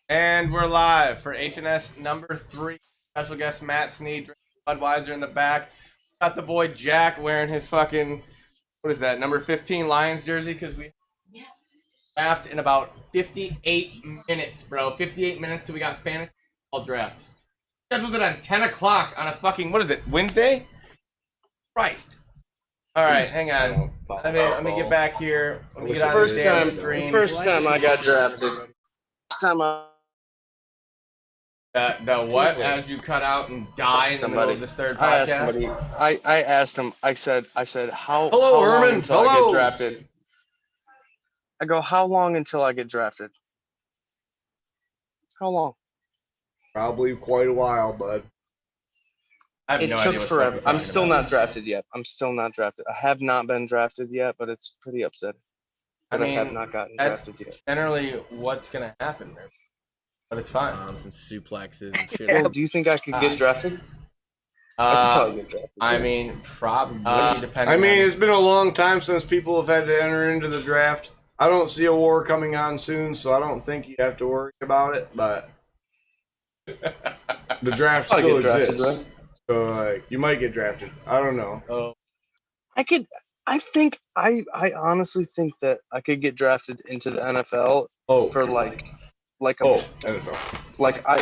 And we're live for HNS number 3. Special guest Matt Snead, Budweiser in the back. Got the boy Jack wearing his fucking, what is that, number 15 Lions jersey, because we draft in about 58 minutes, bro. 58 minutes till we got fantasy football draft. Scheduled it on 10 o'clock on a fucking, what is it, Wednesday? Christ. All right, hang on. Let me get back here. Let me get on First the time, stream. first time I got drafted. First time The what? As you cut out and die in the middle of this third I asked podcast? somebody. I asked him. I said, how Hello, how long Herman. until I Hello. get drafted? I go, how long until I get drafted? How long? Probably quite a while, bud. I have It no took idea what forever. the fuck I'm you're still talking not about. drafted yet. I'm still not drafted. I have not been drafted yet, but it's pretty upsetting. I That I mean, have not gotten that's drafted yet. generally what's gonna happen there. But it's fine. And suplexes and shit. Well, do you think I could get drafted? I could probably get drafted. I too. mean, probably depending. I mean, on... it's been a long time since people have had to enter into the draft. I don't see a war coming on soon, so I don't think you have to worry about it, but the draft I'll still get drafted, exists. right? So, like, you might get drafted. I don't know. Oh, I could. I honestly think that I could get drafted into the NFL Oh. for like I don't know. like I.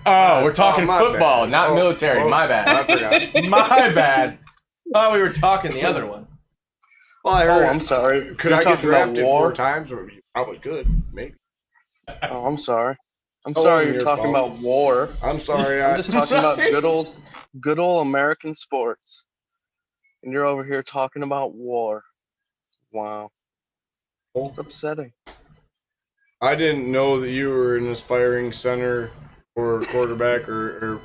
oh, we're talking my football, bad. not Oh, military. oh, My I bad. forgot. My bad. Thought we were talking the other one. Well, I Oh, heard. I'm sorry. Could You're I get talking about drafted war? 4 times? Or you probably could, maybe. Oh, I'm sorry. I'm Oh, sorry. your You're talking fault. about war. I'm sorry. I'm just talking about good old American sports, and you're over here talking about war. Wow, it's upsetting. I didn't know that you were an aspiring center or quarterback or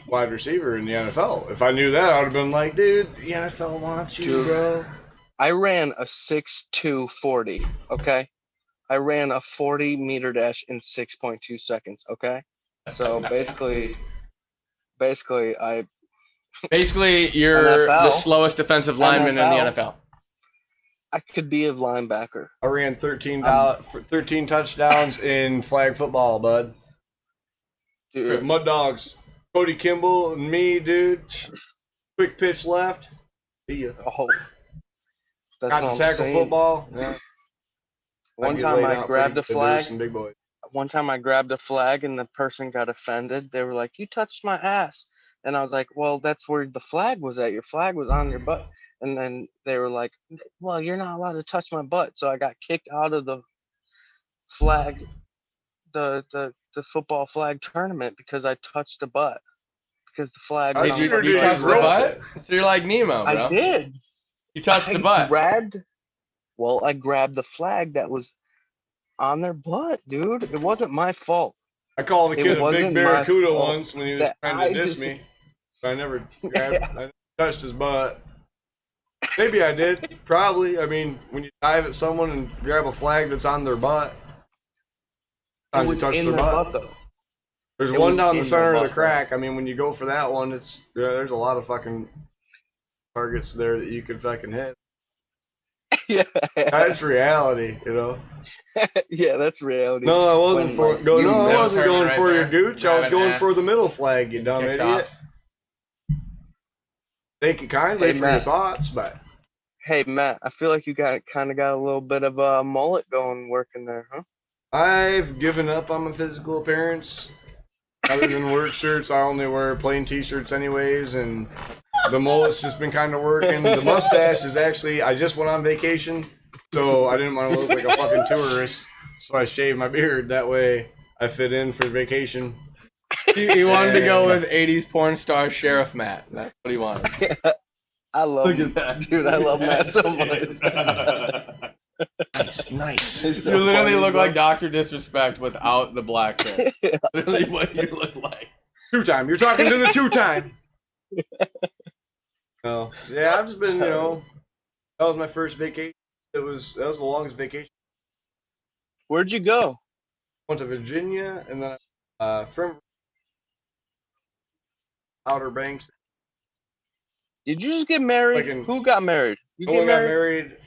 wide receiver in the NFL. If I knew that, I would have been like, dude, the NFL wants you, Dude. bro. I ran a 6'2" 40. Okay, I ran a 40-meter dash in 6.2 seconds. Okay, so basically, I Basically, you're NFL. the slowest defensive lineman in the NFL. NFL. I could be a linebacker. I ran 13 touchdowns in flag football, bud. Dude, Mud Dogs. Cody Kimball and me, dude. Quick pitch left. See ya. oh, that's Got what to I'm tackle saying. football. Yeah. One get time laid I out grabbed pretty a good. There's flag. some big boys. One time I grabbed a flag and the person got offended. They were like, "You touched my ass," and I was like, "Well, that's where the flag was at. Your flag was on your butt." And then they were like, "Well, you're not allowed to touch my butt." So I got kicked out of the flag, the football flag tournament because I touched the butt. Because the flag. Was Did on you- the or did You you butt. touched the rope butt? So you're like Nemo, bro. I did. You touched the I butt. grabbed. Well, I grabbed the flag that was on their butt, dude. It wasn't my fault. I called a It kid a big wasn't my barracuda fault once when he was that trying I to diss just- me. I never grabbed, I never touched his butt. Maybe I did. Probably. I mean, when you dive at someone and grab a flag that's on their butt, It you was touch in their their butt. butt though. There's It one was down the in center their of the butt, crack. I mean, when you go for that one, there's a lot of fucking targets there that you could fucking hit. Yeah, That's reality, you know. yeah, that's reality. No, I wasn't When, like, you I never wasn't turn going right for your there, gooch. I was grab an going ass, for the middle flag, you dumb kicked idiot. off. Thank you kindly Hey, for your Matt. thoughts, but Hey Matt, I feel like you got a little bit of a mullet working there, huh? I've given up on my physical appearance. Other than work shirts, I only wear plain t-shirts anyways, and the mullet's just been kind of working. The mustache is actually, I just went on vacation, so I didn't want to look like a fucking tourist, so I shaved my beard. That way I fit in for vacation. He wanted to go with 80s porn star Sheriff Matt. That's what he wanted. I love Look at that. dude. I love Matt so much. Nice. He's so You literally funny, look bro. like Dr. Disrespect without the black hair. Literally what you look like. 2-time. You're talking to the 2-time. Oh, yeah, I've just been, that was my first vacation. That was the longest vacation. Where'd you go? Went to Virginia, and then from Outer Banks. Did you just get married? Fucking- Who got married? You No get one got married? married.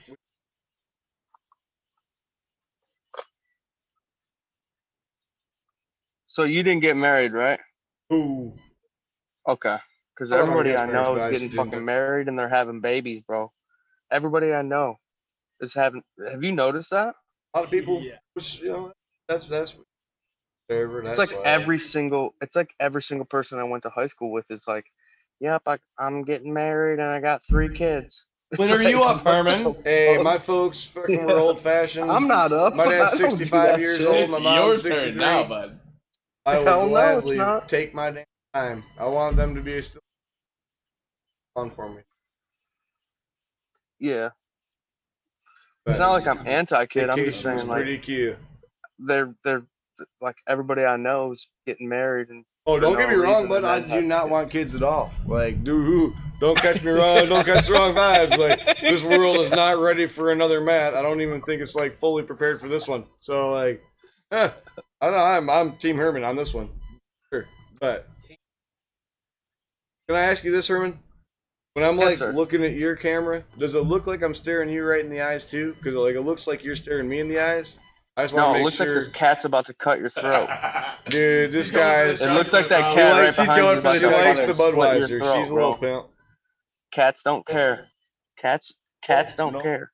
So you didn't get married, right? Ooh. Okay. Because I don't everybody get I married, know but is I getting just fucking didn't. married and they're having babies, bro. Everybody I know is having. Have you noticed that? A lot of people, you know, that's whatever. It's That's like every single. It's like every single person I went to high school with is like, "Yep, I'm getting married and I got 3 kids." When It's are you like, up, what Herman? the Hey, fuck? my folks fucking were Yeah. old fashioned. I'm not up. My dad's I don't do 65 that years shit. old. It's My your mom's turn 63. now, bud. I will Hell no, it's gladly not. take my damn time. I want them to be still fun for me. Yeah, But it's not like I'm anti-kid. I'm just vacation was saying like pretty cute. they're like everybody I know is getting married and. Oh, for don't no get me wrong, reason, but and I then do have not kids. want kids at all. Like, dude, don't catch me wrong. Don't catch the wrong vibes. Like, this world is not ready for another Matt. I don't even think it's like fully prepared for this one. So, like, I don't know. I'm Team Herman on this one. Sure, but can I ask you this, Herman? When I'm Yes, like sir. looking at your camera, does it look like I'm staring you right in the eyes too? Because like it looks like you're staring me in the eyes. I just want No, to it make looks sure. like this cat's about to cut your throat. Dude, this guy is. It looked like that She cat right likes, she's behind you going about for to the fucking likes the slit your Budweiser. throat, She's a little bro. pimp. Cats don't care. Cats don't care.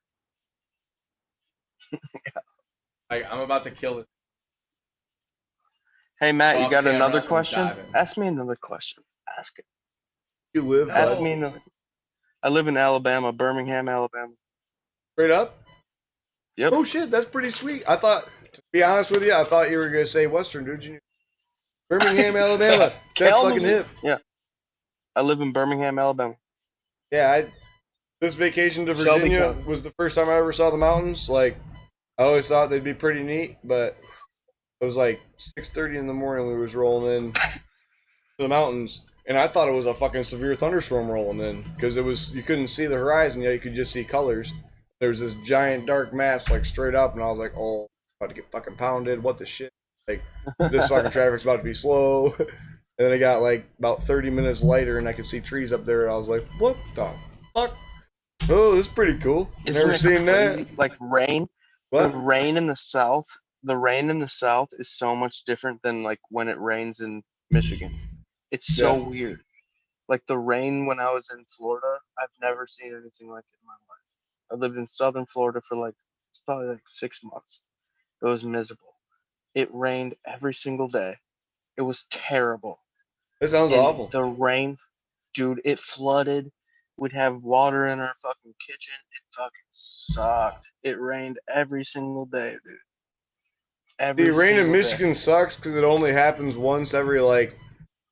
Like, I'm about to kill this. Hey Matt, you Off got camera another and question? diving. Ask me another question. Ask it. You live, Ask bud? me another. I live in Alabama, Birmingham, Alabama. Straight up? Yep. Oh shit, that's pretty sweet. I thought, to be honest with you, I thought you were gonna say Western, dude. You Birmingham, Alabama. That's fucking hip. Yeah. I live in Birmingham, Alabama. Yeah, this vacation to Shelby Virginia County. was the first time I ever saw the mountains. Like, I always thought they'd be pretty neat, but it was like 6:30 in the morning. We was rolling in to the mountains, and I thought it was a fucking severe thunderstorm rolling in because you couldn't see the horizon yet. You could just see colors. There was this giant dark mass like straight up, and I was like, "Oh, about to get fucking pounded. What the shit? Like, this fucking traffic's about to be slow." And then it got like about 30 minutes later, and I could see trees up there, and I was like, "What the fuck? Oh, this is pretty cool. Isn't Never it seen crazy? that." Like rain. What? The rain in the south. The rain in the south is so much different than like when it rains in Michigan. It's so Yeah. weird. Like the rain when I was in Florida, I've never seen anything like it in my life. I lived in southern Florida for like probably like 6 months. It was miserable. It rained every single day. It was terrible. That sounds And awful. the rain, dude, it flooded. We'd have water in our fucking kitchen. It fucking sucked. It rained every single day, dude. Every The rain in single Michigan sucks because it only happens once every like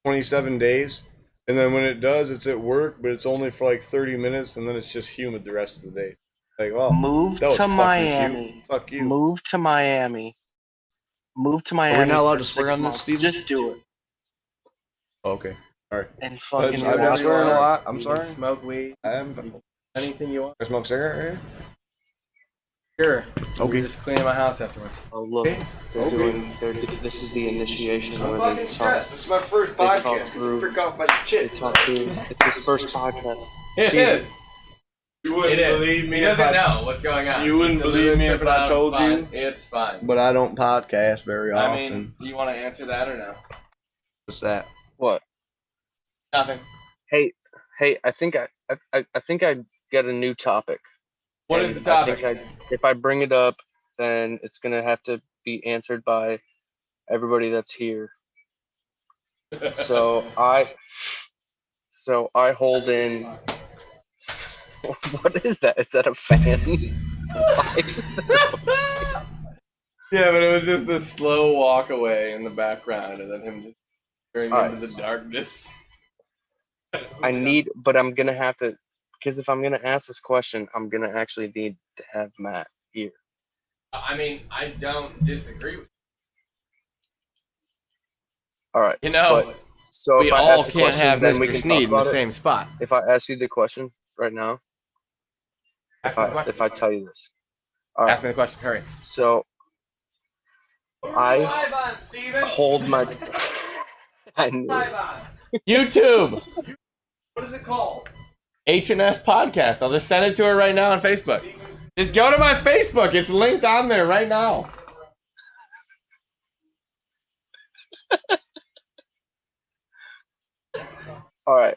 27 days. And then when it does, it's at work, but it's only for like 30 minutes, and then it's just humid the rest of the day. Like, well, Move that was to fucking Miami. cute. Fuck you. Move to Miami. Move to Miami. not allowed for to swear 6 on this, months. Steven? Just do it. Okay. Alright. And fucking. I've been watch swearing a it. lot. I'm You can sorry. Smoke weed. I am. Anything you want. I smoke cigarette right here? Sure. Okay. We're just cleaning my house afterwards. Oh look, they're doing. This is the initiation where they talk. This is my first They talk podcast. through- Freak off my They shit. talk to. It's his first podcast. It Steven. is. You It wouldn't is. believe me He if doesn't I, know what's going on. You wouldn't He's a believe little me if tripping I out. told It's you? fine. It's fine. but I don't podcast very I often. mean, do you want to answer that or no? What's that? What? Nothing. Hey, I think I think I get a new topic. What And is the topic? I think if I bring it up, then it's gonna have to be answered by everybody that's here. So I hold in. What is that? Is that a fan? Yeah, but it was just the slow walk away in the background, and then him just staring Alright. into the darkness. But I'm gonna have to, because if I'm gonna ask this question, I'm gonna actually need to have Matt here. I mean, I don't disagree with All right. you. You know, But, so we if I all ask the can't question, have then we Mr. can Snead talk in the about it. same spot. If I ask you the question right now, if I tell you this, all Ask right. me the question. Hurry. So I hold my. I knew. YouTube. What is it called? H&S Podcast. I'll just send it to her right now on Facebook. Just go to my Facebook. It's linked on there right now. All right.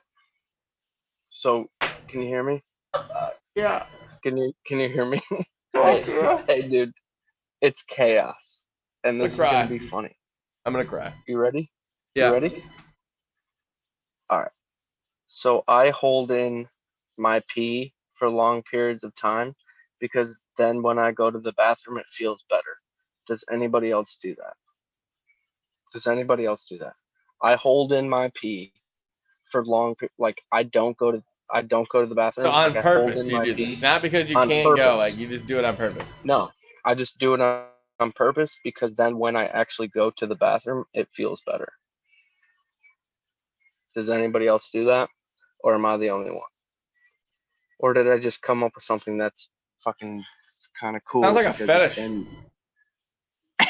So, can you hear me? Yeah. Can you hear me? Fuck, yeah. Hey, dude, it's chaos, and this is cry. gonna be funny. I'm gonna cry. You ready? Yeah. You ready? All right. So I hold in my pee for long periods of time because then when I go to the bathroom, it feels better. Does anybody else do that? Does anybody else do that? I hold in my pee for like I don't go to the bathroom. So on like, I hold purpose in you my do pee this, not because you on can't purpose. go. Like you just do it on purpose. No, I just do it on purpose because then when I actually go to the bathroom, it feels better. Does anybody else do that? Or am I the only one? Or did I just come up with something that's fucking kind of cool? Sounds like a because fetish. it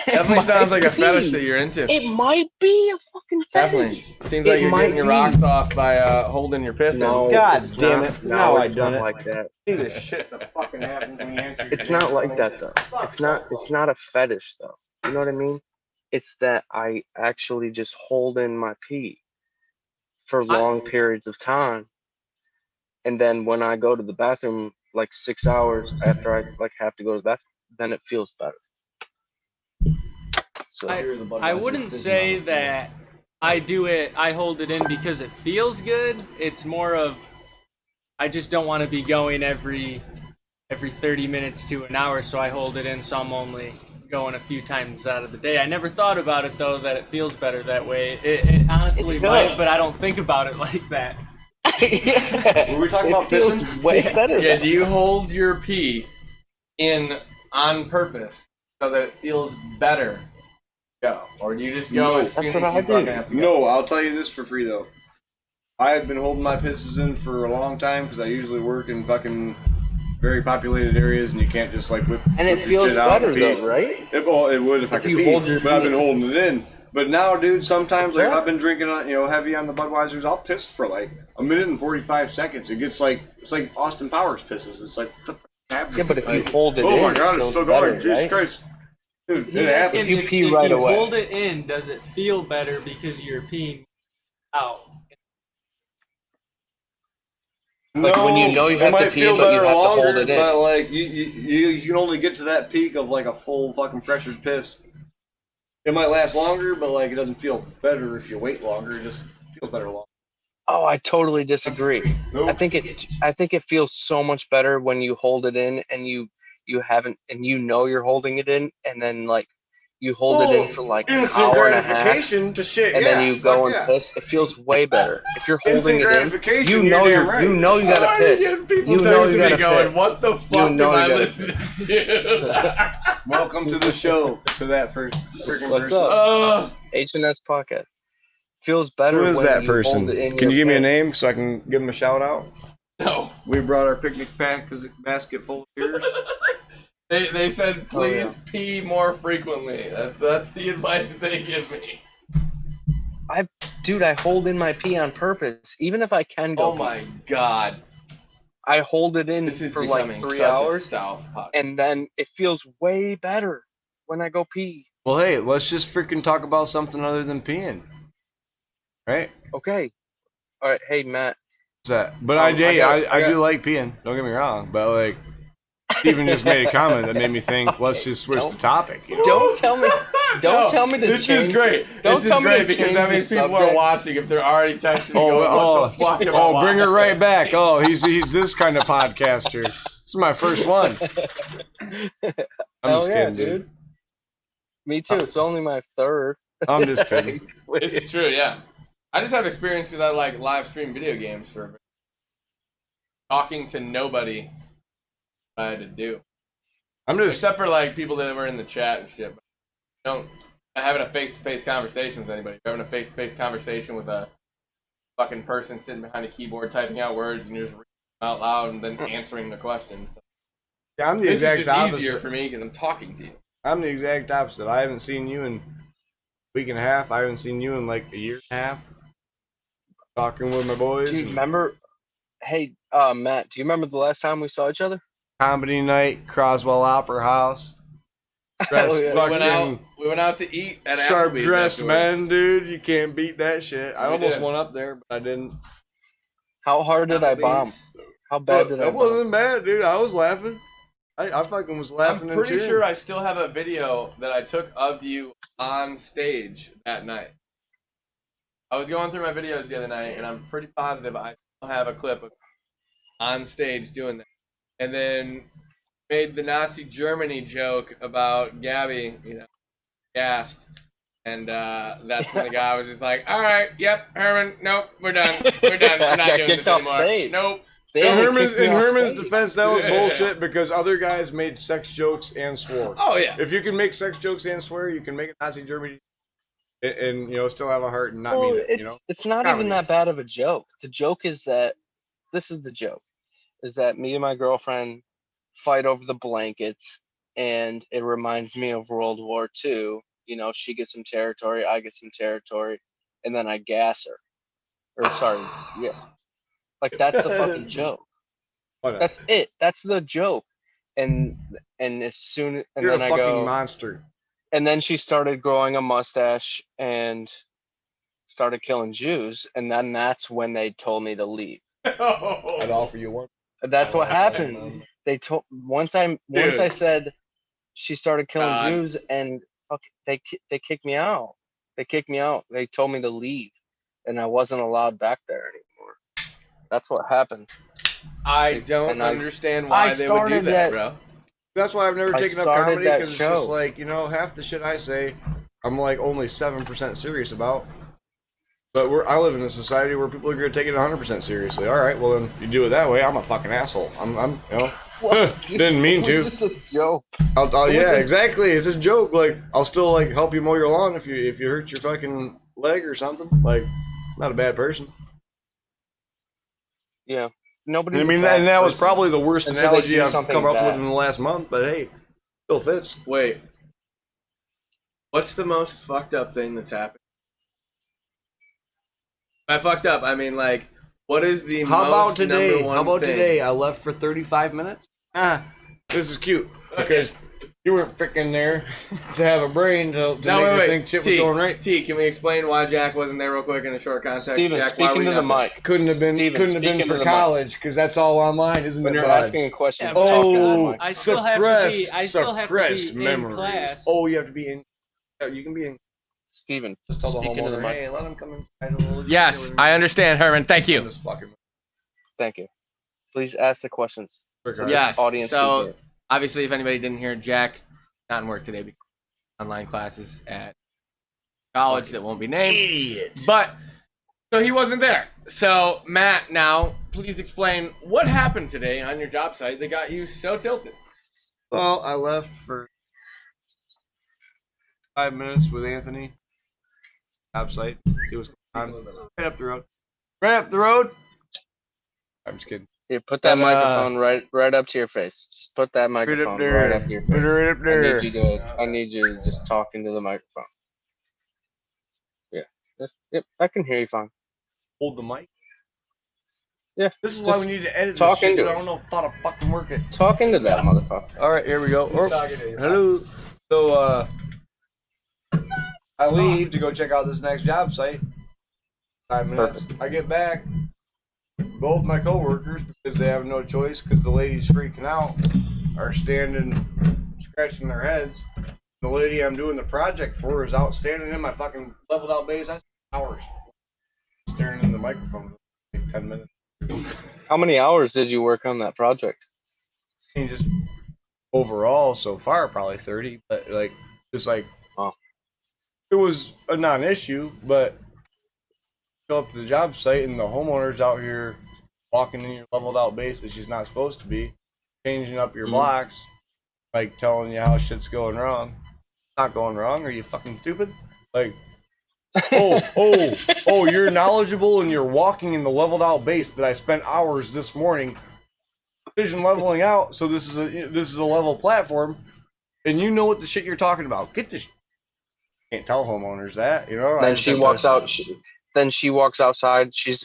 Definitely sounds like a might fetish be. that you're into. It might be a fucking Definitely. fetish. Seems like It you're might getting your be. rocks off by holding your piss No, in. God it's damn not. it. No, Now it's I done not it. like that. See this shit that fucking happens when you answer. It's not like that though. It's not a fetish though. You know what I mean? It's that I actually just hold in my pee for long periods of time, and then when I go to the bathroom like 6 hours after I like have to go to the bathroom, then it feels better. So I wouldn't say that I hold it in because it feels good. It's more of I just don't want to be going every 30 minutes to an hour, so I hold it in so I'm only going a few times out of the day. I never thought about it though that it feels better that way. It honestly It might, does. but I don't think about it like that. yeah. Were we talking about It feels pissing? way better. Yeah, do you hold your pee in on purpose so that it feels better? Go. Or do you just go No. as soon That's as what you I do. fucking have to go? No, I'll tell you this for free though. I have been holding my pisses in for a long time because I usually work in fucking very populated areas, and you can't just like whip. And whip it your feels shit out better and pee. though, right? It would if I could you pee, hold your but I've pee. been holding it in. But now, dude, sometimes like Sure. I've been drinking, heavy on the Budweisers. I'll piss for like a minute and 45 seconds. It gets like it's like Austin Powers pisses. It's like what the fuck happened? Yeah, but if you Like, hold it oh in, my god, it it's feels so better, going. Jesus right? Christ, dude, He's it asking happens. If you pee right away. hold it in, does it feel better because you're peeing out? Like, when you know you it have to might pee, feel but you better have to hold longer, it in. but like you can only get to that peak of like a full fucking pressured piss. It might last longer, but like it doesn't feel better if you wait longer. It just feels better longer. Oh, I totally disagree. Nope. I think it feels so much better when you hold it in and you haven't and you know you're holding it in, and then like you hold it in for like an instant hour and a half, gratification to shit, and yeah, then you go fuck and yeah. piss. It feels way better if you're holding Instant it in. gratification, You you're know damn right. you gotta Why are piss. you getting people You know texting you me gotta going, piss. what the fuck know am I you gotta listening to? Welcome to the show. To that first freaking What's person. up? H&S podcast feels better. Who is when that you person? Hold it in Can your you give me a pants. name so I can give him a shout out? No. We brought our picnic basket full of beers. They said, Oh, yeah. please pee more frequently. That's the advice they give me. Dude, I hold in my pee on purpose, even if I can go. Oh my god. I hold it in This is for like becoming 3 such a hours, South podcast. and then it feels way better when I go pee. Well, hey, let's just freaking talk about something other than peeing, right? Okay. All right. Hey, Matt. What's that? But I do like peeing. Don't get me wrong, but like Steven just made a comment that made me think. Let's just switch the topic. You know? Don't tell me. Don't No, tell me to this change. is great. Don't This tell is me great to because change that means the people are subject. watching if they're already texting me going, what the fuck am I watching? Bring it right back. Oh, he's this kind of podcaster. This is my first one. I'm Hell just yeah, kidding, dude. Me too. It's only my third. I'm just kidding. This is true, yeah. I just have experience because I like live stream video games for talking to nobody. I had to do. I'm just Except for like people that were in the chat and shit. Not having a face-to-face conversation with anybody. Having a face-to-face conversation with a fucking person sitting behind a keyboard typing out words and you're just reading them out loud and then answering the questions. yeah, I'm the This is exact just opposite. easier for me because I'm talking to you. I'm the exact opposite. I haven't seen you in a week and a half. I haven't seen you in like a year and a half. Talking with my boys. Do you and remember? Hey, Matt. Do you remember the last time we saw each other? comedy night, Croswell Opera House. Dressed Hell yeah. fucking We went out to eat at sharp Applebee's dressed afterwards. man, dude. You can't beat that shit. I We almost did. went up there, but I didn't. How hard did I bomb? Applebee's. How bad did I That bomb? wasn't bad, dude. I was laughing. I fucking was I'm laughing. pretty and sure cheering. I still have a video that I took of you on stage that night. I was going through my videos the other night, and I'm pretty positive I still have a clip of on stage doing that. And then made the Nazi Germany joke about Gabby, gassed. And that's when the guy was just like, all right, yep, Herman, nope, we're done. We're done. We're not Got doing kicked this off anymore. stage. Nope. They In only Herman's, kicked me in off Herman's stage. defense, that was Yeah. bullshit because other guys made sex jokes and swore. Oh, yeah. If you can make sex jokes and swear, you can make a Nazi Germany and still have a heart and not Well, mean it. it's not Comedy. even that bad of a joke. The joke is that this is the joke, is that me and my girlfriend fight over the blankets, and it reminds me of World War II. She gets some territory, I get some territory, and then I gas her. Or sorry, yeah, like that's the fucking joke. Whatever. That's it. That's the joke. And as soon and You're then a I fucking go, monster. and then she started growing a mustache and started killing Jews, and then that's when they told me to leave. I'd offer you one. That's what happened. They told once I said she started killing God. Jews, and they kicked me out. They kicked me out. They told me to leave, and I wasn't allowed back there anymore. That's what happened. I don't And I understand why they would do started that, that- bro. That's why I've never I taken up started comedy that because it's just show. like half the shit I say, I'm like only 7% serious about. But I live in a society where people are gonna take it 100% seriously. All right, well then you do it that way. I'm a fucking asshole. I'm didn't mean It was to. just a joke. Yeah, exactly. It's a joke. Like I'll still like help you mow your lawn if you hurt your fucking leg or something. Like, not a bad person. Yeah. Nobody. I mean, and that was probably the worst Until they analogy do I've something come up with bad. in the last month. But hey, still fits. Wait. What's the most fucked up thing that's happened? By fucked up, I mean like, what is the How most about today? number one How about thing? today? I left for 35 minutes. This is cute because you weren't freaking there to have a brain to make you think shit was T, going right. T, can we explain why Jack wasn't there real quick in a short context? Steven, Jack, why were speaking you to the not there? mic. Couldn't have been Steven, speaking to the mic. college because that's all online, isn't When it? you're bud? asking a question, Yeah, talk but into the Oh, mic. I still have to be- I still have to be suppressed in memories. class. Oh, you have to be in. You can be in. Steven, Just tell the speaking to the homeowner, mic. hey, let him come inside. Yes, I understand, Herman. Thank you. This fucking Thank you. Please ask the questions. Yes. Audience can So hear. obviously, if anybody didn't hear, Jack not in work today because online classes at college that won't be named. idiot. But so he wasn't there. So Matt, now please explain what happened today on your job site that got you so tilted. Well, I left for 5 minutes with Anthony. Job site. See what's going on. Right up the road. Right up the road. I'm just kidding. Here, put that And, microphone right up to your face. Just put that microphone right up to your face. Right up there. I need you to just talk into the microphone. Yeah. Yep. I can hear you fine. Hold the mic. Yeah. This is why we need to edit talk this shit. into but I it. don't know how to fucking work it. Talk into that motherfucker. All right, here we go. Hello. So, I leave to go check out this next job site. 5 minutes. Perfect. I get back. Both my coworkers, because they have no choice, because the lady's freaking out, are standing, scratching their heads. The lady I'm doing the project for is out standing in my fucking leveled out base. I spent hours staring in the microphone for like 10 minutes. How many hours did you work on that project? I mean, just overall so far, probably 30, but like, just like, Oh. It was a non-issue, but go up to the job site and the homeowner's out here walking in your leveled out base that she's not supposed to be, changing up your Mhm. blocks, like telling you how shit's going wrong. Not going wrong. Are you fucking stupid? Like, oh, you're knowledgeable and you're walking in the leveled out base that I spent hours this morning precision leveling out. So this is a level platform, and you know what the shit you're talking about. Get this. Can't tell homeowners that, I Then just she have walks to- out. Then she walks outside. She's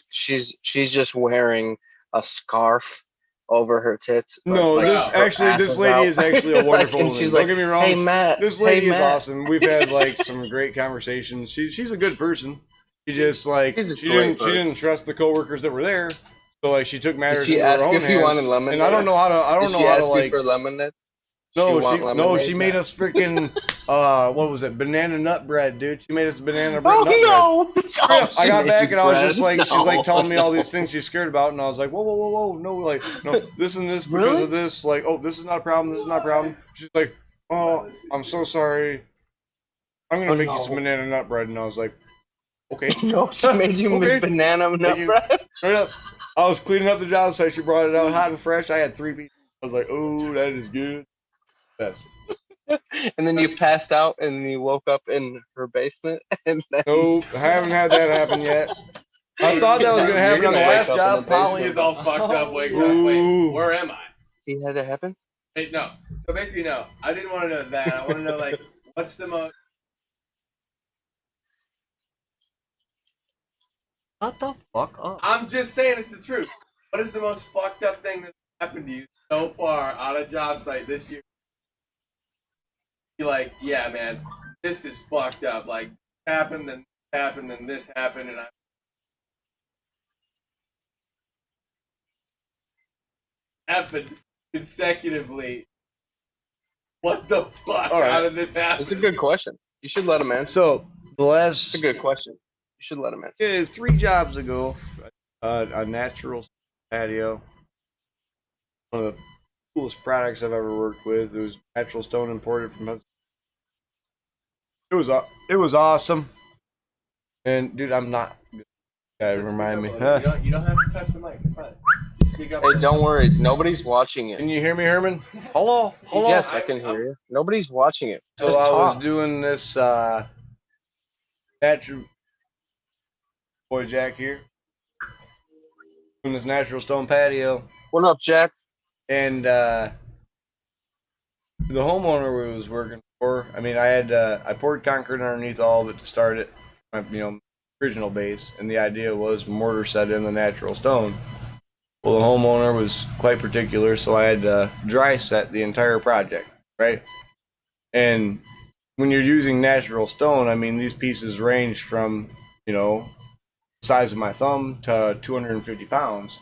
just wearing a scarf over her tits. No, like, this her actually, ass this is lady out. is actually a wonderful And woman. she's Don't like, get me wrong. Hey Matt, This lady is Matt. awesome. We've had like some great conversations. She's a good person. She just like She's a she great didn't trust the coworkers that were there. So like she took matters Did she into her ask own if you hands, wanted lemonade? and I don't know how to. I don't Did know she how to ask you like. for lemonade? No, she made us freaking what was it? Banana nut bread, dude. She made us banana nut bread. Oh no! I got back and I was just like, No, she's like telling me all no. these things she's scared about, and I was like, whoa, no, like, no, this and this because Really? of this, like, oh, this is not a problem, this is not a problem. She's like, oh, I'm so sorry. I'm gonna make you some banana nut bread, and I was like, okay. No, she made you Okay. banana nut you. bread. Straight up. I was cleaning up the job site. She brought it out hot and fresh. I had 3 pieces. I was like, oh, that is good. Best. And then you passed out, and then you woke up in her basement, and then Nope, I haven't had that happen yet. I thought that was gonna happen on the You're gonna last wake up in job. the Polly He's is all fucked up, wakes up, Ooh. wait, where am I? he had it happen. Hey, no. So basically, no. I didn't want to know that. I want to know, like, what's the most... Shut the fuck up. I'm just saying it's the truth. What is the most fucked up thing that's happened to you so far on a job site this year? You're like, yeah, man, this is fucked up. Like, happened, then this happened, and I... happened consecutively. What the fuck? All right. How did this happen? It's a good question. You should let him answer. So the It's last a good question. You should let him answer. 3 jobs ago, a natural patio. One of the coolest products I've ever worked with. It was natural stone imported from Pennsylvania. It was awesome. And dude, I'm not. Remind me. You don't have to touch the mic. It's fine. Just speak up. Hey, don't worry. Nobody's watching it. Can you hear me, Herman? Hello. Yes, I can hear you. Nobody's watching it. So Just I talk. was doing this natural boy Jack here. Doing this natural stone patio. What up, Jack? And the homeowner we was working for, I mean, I poured concrete underneath all of it to start it, original base, and the idea was mortar set in the natural stone. Well, the homeowner was quite particular, so I had to dry set the entire project, right? And when you're using natural stone, I mean, these pieces range from, the size of my thumb to 250 pounds.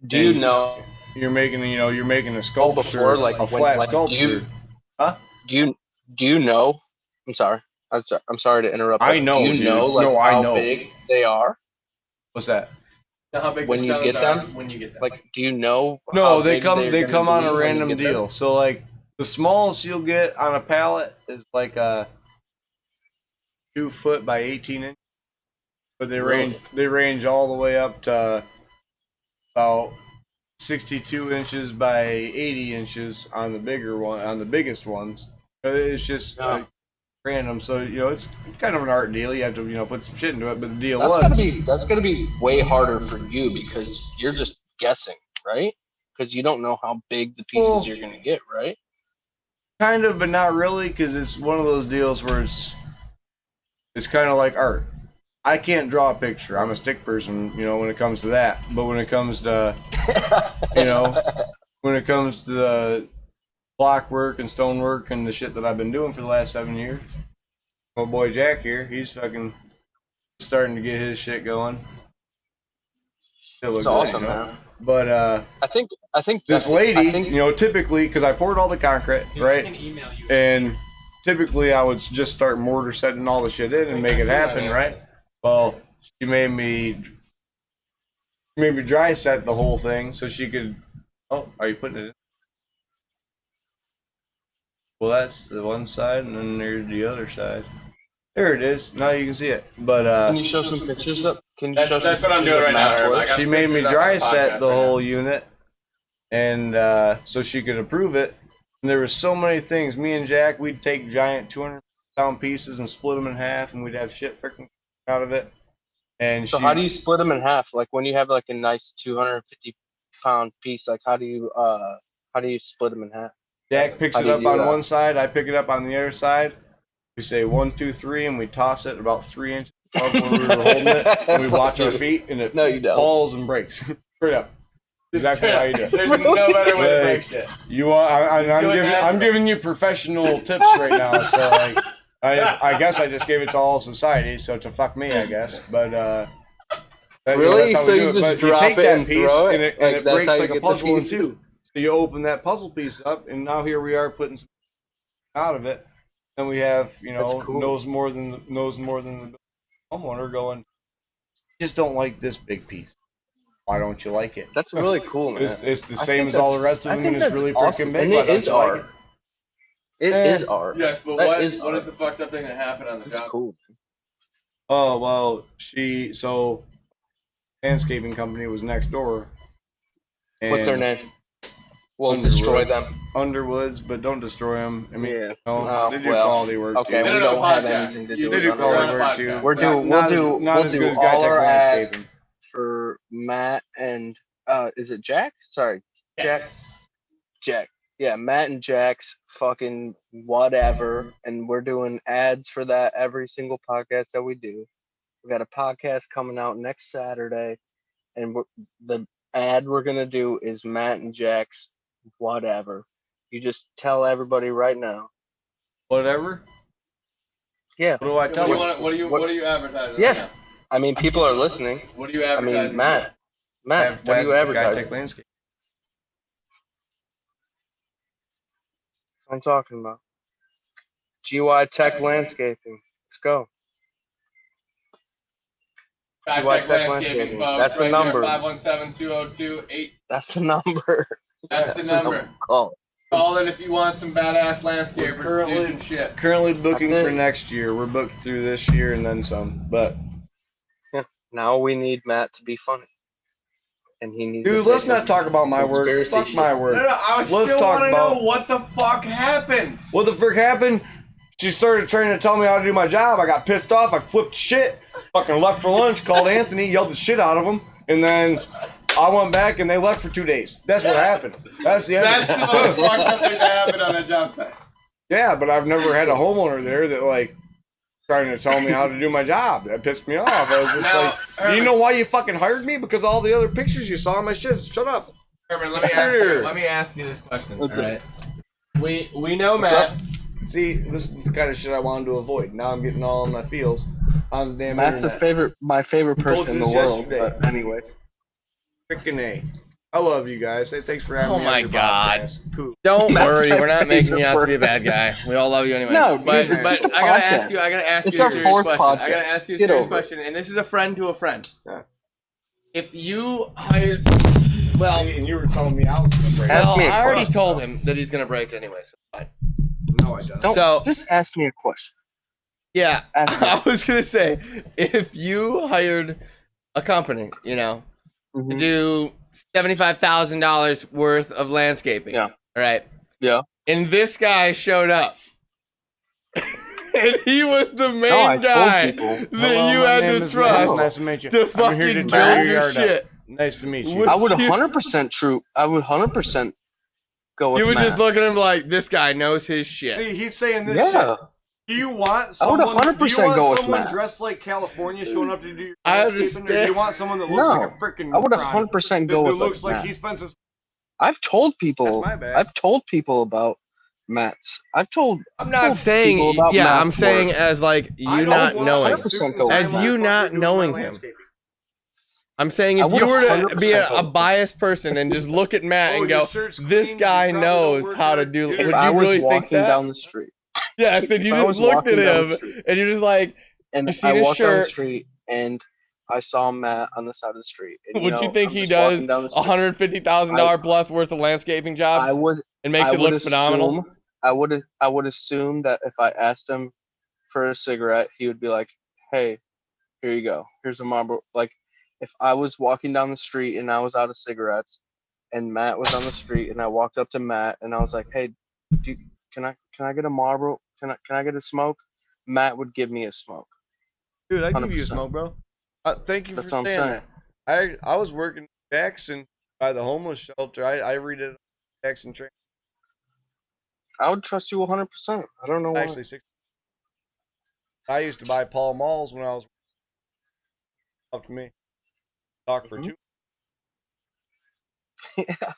Do you know? You're making a sculpture, before, like, a when- flat like, sculpture. Do you know? I'm sorry. I'm sorry to interrupt. I but know, Do you dude. know like No, I how know. big they are? What's that? You know how big When the you stones get are them? when you get them. Like, do you know? No, how they big come they're they gonna come on be a when you random get deal. them? So like the smallest you'll get on a pallet is like a 2 foot by 18 inches. But Really? they range all the way up to about 62 inches by 80 inches on the biggest ones. It's just Yeah. random. So it's kind of an art deal. You have to put some shit into it. But the deal That's was gonna be way harder for you because you're just guessing, right? Because you don't know how big the pieces Well- you're gonna get, right? kind of, but not really, because it's one of those deals where it's kind of like art. I can't draw a picture. I'm a stick person, when it comes to that. But when it comes to, when it comes to the block work and stone work and the shit that I've been doing for the last 7 years, my boy Jack here, he's fucking starting to get his shit going. It's awesome, man. But I think this that's- lady, I think, typically, because I poured all the concrete, right? I can email you. And typically I would just start mortar setting all the shit in and make it happen, right? Well, she made me dry set the whole thing so she could. Oh, are you putting it in? Well, that's the one side, and then there's the other side. There it is. Now you can see it. But can you show some pictures up? Can you show some That's what I'm pictures doing of right now, Matt's Herb. work? I got she made me pictures up dry on the set podcast the right whole unit, and so she could approve it. And there were so many things. Me and Jack, we'd take giant 200-pound pieces and split them in half, and we'd have shit freaking out of it. And So how do you split them in half? Like when you have like a nice 250-pound piece, like how do you split them in half? Jack picks How it do you up do on that? one side, I pick it up on the other side. We say 1, 2, 3, and we toss it about 3 inches above where we were holding it. And we watch our feet, and it No, you don't. falls and breaks straight up. Exactly how you do it. There's no better way to break shit. You want? I'm giving you professional tips right now. So like, I guess I just gave it to all society. So to fuck me, I guess. But Really? That's how So we do you it. just But you drop take it that and piece throw it? and it Like, that's breaks how you like a get the puzzle in piece? two. So you open that puzzle piece up, and now here we are putting some out of it, and we have That's cool. knows more than the homeowner going. Just don't like this big piece. Why don't you like it? That's really cool, man. It's the I same think as all the that's- rest of I them, think and it's that's really awesome. freaking big. And Why it don't is you like art. it? It is art. Yes, but That what is is art. the fucked up thing that happened on the It's job? cool. Oh well, landscaping company was next door. What's their and name? We'll destroy Underwoods. them. Underwoods, but don't destroy them. I mean, Yeah. no, they do well, quality work okay, too. we No, don't have podcast. anything to do They with do quality Underwood. work too. We'll do Not as good as all Guy our Tech Landscaping. ads for Matt and is it Jack? Sorry, Yes. Jack. Yeah, Matt and Jack's fucking whatever, and we're doing ads for that every single podcast that we do. We got a podcast coming out next Saturday, and the ad we're gonna do is Matt and Jack's whatever. You just tell everybody right now. Whatever. Yeah, What do I tell you? What are you advertising? Yeah. Right now? I mean, people are listening. What are you I advertising? mean, Matt, what are you Guy Tech advertising? Landscape. I'm talking about GY Tech Landscaping. Let's go. Guy GY Tech Tech Landscaping, Landscaping. folks. That's the right number. There, 517-202-8. That's the number. That's the number. Call. Call it if you want some badass landscapers to do some shit. Currently booking That's for it. next year. We're booked through this year and then some. But Now we need Matt to be funny, and he needs. dude, to say let's not some talk about my work. conspiracy Fuck shit. my work. No, I Let's still talk want to know about what the fuck happened. what the frick happened. She started trying to tell me how to do my job. I got pissed off. I flipped shit. Fucking left for lunch. Called Anthony. Yelled the shit out of him. And then I went back and they left for 2 days. That's what happened. That's the end. That's the most fucked up thing that happened on that job site. Yeah, but I've never had a homeowner there that like trying to tell me how to do my job. That pissed me off. I was just Now, like, Herman, you know why you fucking hired me? Because all the other pictures you saw on my shit. Shut up. Herman, let me ask you this question. What's all right. We know What's Matt. up? See, this is the kind of shit I wanted to avoid. Now I'm getting all in my feels on the damn Matt's internet. my favorite told person in you the this world. yesterday. But anyways, Frickin' A. I love you guys. Hey, thanks for having Oh me. my on your God. podcast. Cool. Don't Matt's worry, my we're not making you out to be a favorite bad guy. We all love you anyways. No, but dude, it's just a I gotta podcast. ask you. I gotta ask It's you a our serious fourth question. I podcast. gotta ask you a Get serious over it. question, and this is a friend to a friend. Yeah. If you hired, well, See, and you were telling me I was gonna break. Ask well, me a I already question. told him that he's gonna break it anyway. So fine. No, I don't. don't So- just ask me a question. Yeah, Ask me. I was gonna say, if you hired a company, to Mhm. do $75,000 worth of landscaping, Yeah. all right, Yeah. and this guy showed up, and he was the main I told guy people. that Hello, you my had name to is trust Matt. Nice to meet you. to I'm fucking here to build tear your yard up. shit. Nice to meet you. Would I would you- 100% true. I would 100% go with You would Matt. just look at him like, this guy knows his shit. See, he's saying this Yeah. shit. Do you want I would someone? 100% do you want go with someone Matt. dressed like California showing up to do your I landscaping, or do understand. you want someone that looks No. like a freaking? I would 100% go that with looks like Matt. he spends his. I've told people. That's my bad. I've told people about Matt's. I'm told not saying, people about yeah, Matt's I'm saying work. as like I you don't not want knowing. a suit 100% and go tie with As you motherfucker not doing my knowing him. landscaping. I'm saying I if would you were to 100% be a go. biased person and just look at Matt Oh, and your go, shirt's this clean, guy you probably don't knows work how to hard. do. If Would If I you was really think walking that? down the street, Yeah, I said you if I just was looked at walking down the him street, and you're just like, and You seen I his walked down the shirt? street and I saw Matt on the side of the street. And, would you think I'm he just walking does down the street. $150,000 plus worth of landscaping jobs I would. and makes I it would look phenomenal? assume- I would assume that if I asked him for a cigarette, he would be like, "Hey, here you go. Here's a Marlboro." Like, if I was walking down the street and I was out of cigarettes, and Matt was on the street, and I walked up to Matt and I was like, "Hey, can I get a Marlboro? Can I get a smoke?" Matt would give me a smoke. Dude, I give you a 100%. smoke, bro. Thank you That's for what I'm saying saying. that. I was working in Jackson by the homeless shelter. I read it Jackson train. I would trust you 100%. I don't know why. Actually, I used to buy Paul Malls when I was up to me. Talk for Mhm. two. Yeah.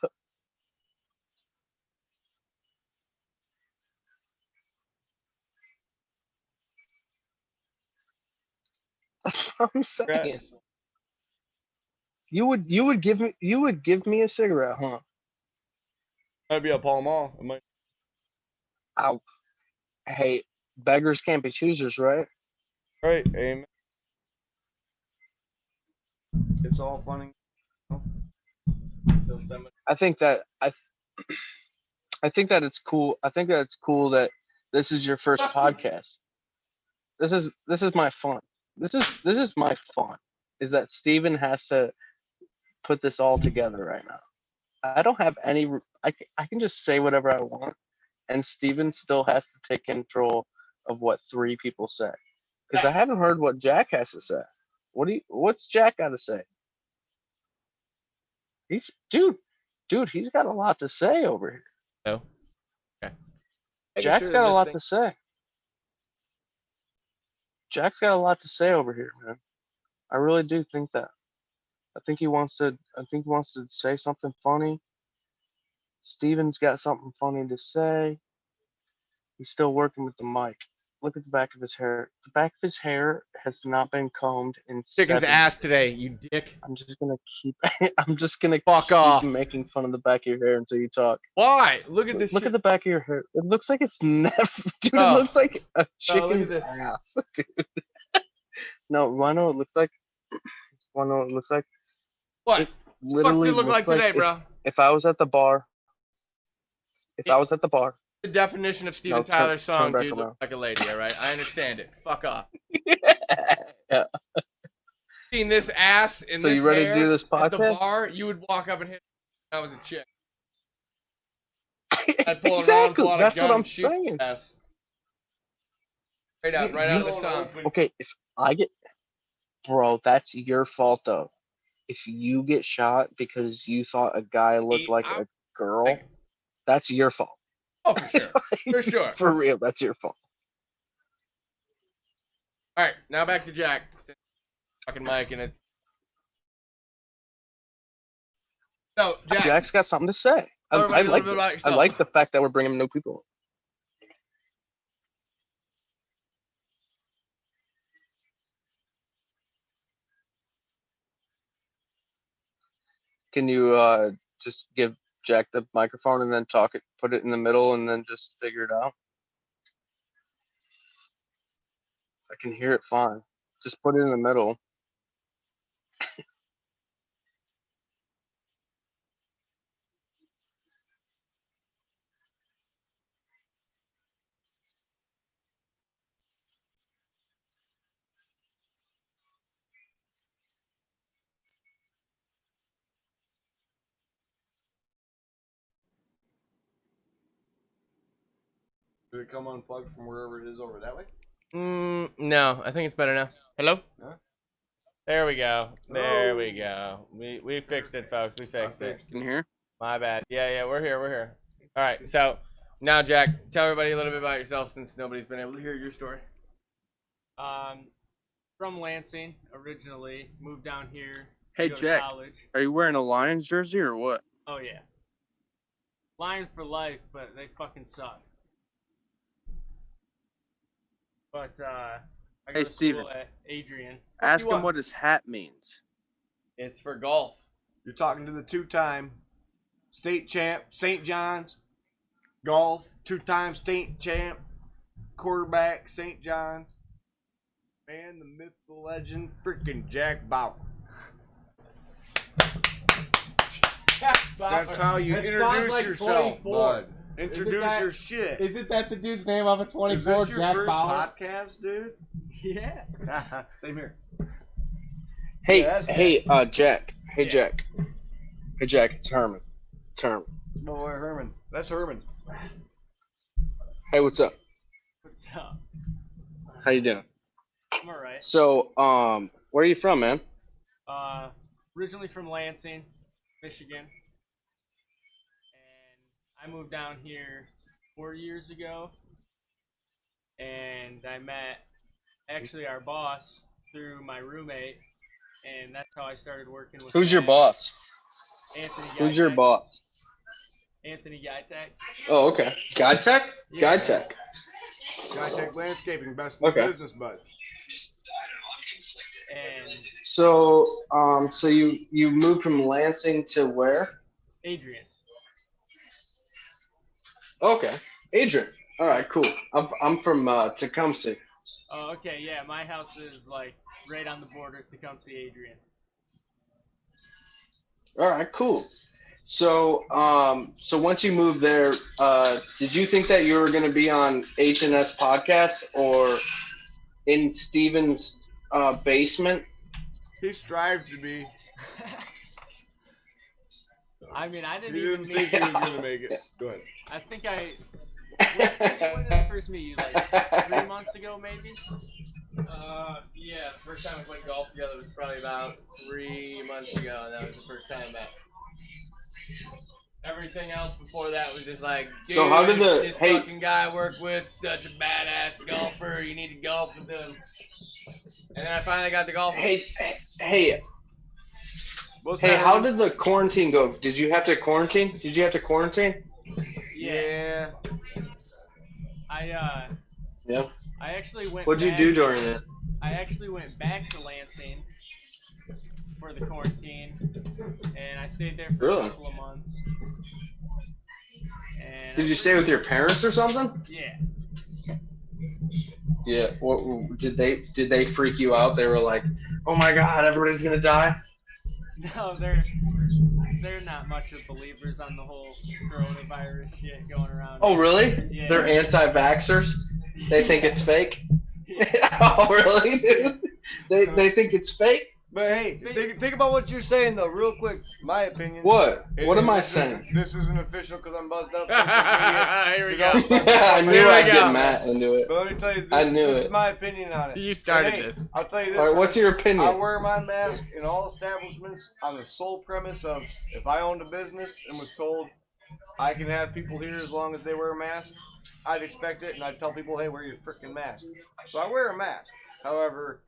That's what I'm saying. You would give me a cigarette, huh? That'd be a Pall Mall. It might. Ow. Hey, beggars can't be choosers, right? Right, amen. It's all funny. I think that it's cool. I think that it's cool that this is your first podcast. This is my fun. This is my fun. Is that Steven has to put this all together right now. I don't have any. I can just say whatever I want, and Steven still has to take control of what 3 people say. Because I haven't heard what Jack has to say. What's Jack got to say? Dude, he's got a lot to say over here. No. Okay. Jack's got a lot to say. Jack's got a lot to say over here, man. I really do think that. I think he wants to say something funny. Steven's got something funny to say. He's still working with the mic. Look at the back of his hair. The back of his hair has not been combed in Chicken's 7 ass today, you dick. I'm just gonna keep Fuck off. making fun of the back of your hair until you talk. Why? Look at this Look shit. at the back of your hair. It looks like it's never, dude. Oh. It looks like a look at chicken's this. ass, dude. No, wanna know what it looks like? Wanna know what it looks like? What? It literally What's it look like looks today, bro? If I was at the bar, The definition of Steven No, Tyler's turn song, back dude, around. look like a lady, all right? I understand it. Fuck off. yeah. Seen this ass in So this you ready to hair do this at the podcast? bar, you would walk up and hit I was a chick. I'd pull it around, Exactly. pull out That's a gun, what I'm and shoot saying. your ass. Right out of the song. Okay, if I get, bro, that's your fault though. If you get shot because you thought a guy looked like a girl, that's your fault. Oh, for sure. For sure. For real, that's your fault. All right, now back to Jack. Fucking Mike, and it's so Jack. Jack's got something to say. I Tell everybody a like little bit about this. I yourself. like the fact that we're bringing new people. Can you just give Jack the microphone and then put it in the middle and then just figure it out? I can hear it fine. Just put it in the middle. Did it come unplugged from wherever it is over that way? No, I think it's better now. Hello? Huh? There we go. There we go. We fixed it, folks. We fixed it. Can you hear? My bad. Yeah, we're here. All right, so now, Jack, tell everybody a little bit about yourself since nobody's been able to hear your story. From Lansing originally, moved down here. Hey, to go Jack. To college. Are you wearing a Lions jersey or what? Oh yeah. Lion for life, but they fucking suck. But I go Hey, to Steven. school at Adrian. Ask you him want? what his hat means. It's for golf. You're talking to the 2-time state champ, St. John's golf, 2-time state champ, quarterback, St. John's. Man, the myth, the legend, freaking Jack Bauck. That's how you It sounds introduce like yourself, 24. bud. Introduce that- your shit. Isn't that the dude's name off of 24, Is this your Jack first Bauer? podcast, dude? Yeah. Same here. Hey, Yeah, that's Jack. Hey, Yeah. Jack. Hey, Jack. It's Herman. My boy Herman. That's Herman. Hey, what's up? What's up? How you doing? I'm alright. So, where are you from, man? Originally from Lansing, Michigan. And I moved down here 4 years ago. And I met actually our boss through my roommate. And that's how I started working with Who's your Matt. boss? Anthony Guytech. Who's your boss? Anthony Guytech. Oh, okay. Guide Tech? Yeah. Guide Tech. Skytech Landscaping, best in Okay. the business, bud. And So, so you moved from Lansing to where? Adrian. Okay, Adrian. All right, cool. I'm from Tecumseh. Oh, okay, yeah. My house is like right on the border of Tecumseh, Adrian. All right, cool. So, so once you moved there, did you think that you were going to be on H&S podcast or in Steven's basement? He strived to be. I mean, I He didn't even didn't think he meet. was gonna make it. Go ahead. I think I. When did I first meet you? Like 3 months ago, maybe. Yeah, the first time we played golf together was probably about 3 months ago, and that was the first time that. Everything else before that was just like, dude, So how did the- this hey- fucking guy I work with such a badass golfer. You need to golf with him. And then I finally got the golf. Hey, What's hey, that? how did the quarantine go? Did you have to quarantine? Did you have to quarantine? Yeah. Yeah. I actually went. What'd you back- do during it? I actually went back to Lansing for the quarantine, and I stayed there for Really? a couple of months. And Did you stay with your parents or something? Yeah. Yeah. What did they freak you out? They were like, "Oh my God, everybody's gonna die." No, they're not much of believers on the whole coronavirus shit going around. Oh, really? Yeah. They're anti-vaxxers. They think it's fake. Yeah. Oh, really, dude? They think it's fake. But hey, think about what you're saying though, real quick. My opinion. What? What am I this saying? This isn't official because I'm buzzed up. Here we go. I knew Here we I'd go. get Matt into it. But let me tell you, this, I knew this it. is my opinion on it. You started And hey, this. I'll tell you this. All right, what's your I opinion? wear my mask in all establishments on the sole premise of if I owned a business and was told I can have people here as long as they wear a mask, I'd expect it and I'd tell people, hey, wear your freaking mask. So I wear a mask. However,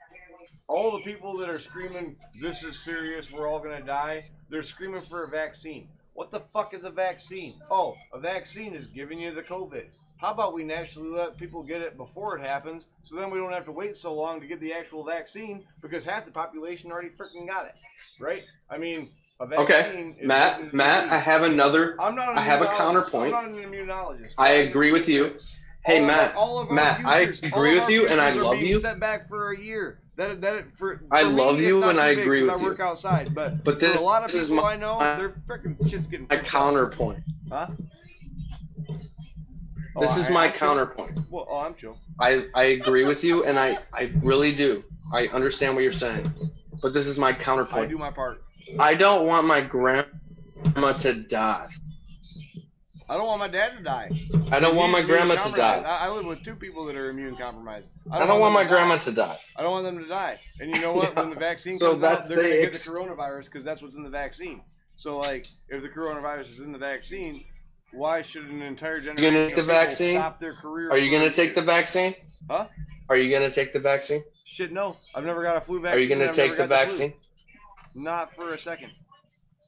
all the people that are screaming, this is serious, we're all going to die, they're screaming for a vaccine. What the fuck is a vaccine? Oh, a vaccine is giving you the COVID. How about we naturally let people get it before it happens, so then we don't have to wait so long to get the actual vaccine because half the population already freaking got it, right? I mean, a vaccine. Okay, is Matt. I have another. I'm not. I have a counterpoint. I'm not an immunologist. I agree with you. Hey, Matt. All of our Matt, I futures- agree all of with our you, and I futures are love being you. Set back for a year. For I me, love it's you, not and too I big agree 'cause with I you. work outside, but But for a lot of this is people my- I know, they're freaking just getting. My pushed counterpoint. out. Huh? This is my counterpoint. Well, I'm chill. I agree with you, and I really do. I understand what you're saying, but this is my I counterpoint. do my part. I don't want my grandma to die. I don't want my dad to die. I don't want my He's grandma immune to compromised. die. I live with two people that are immune compromised. I don't want my them to die. grandma to die. I don't want them to die. And you know what? Yeah. When the vaccine So comes that's out, they're going to the get ex- the coronavirus because that's what's in the vaccine. So, like, if the coronavirus is in the vaccine, why should an entire generation take of the people vaccine? stop their career? Are you for gonna a take the year? vaccine? Huh? Are you gonna take the vaccine? Shit, no. I've never got a flu vaccine. Are you gonna I've take never the got flu. vaccine? Not for a second.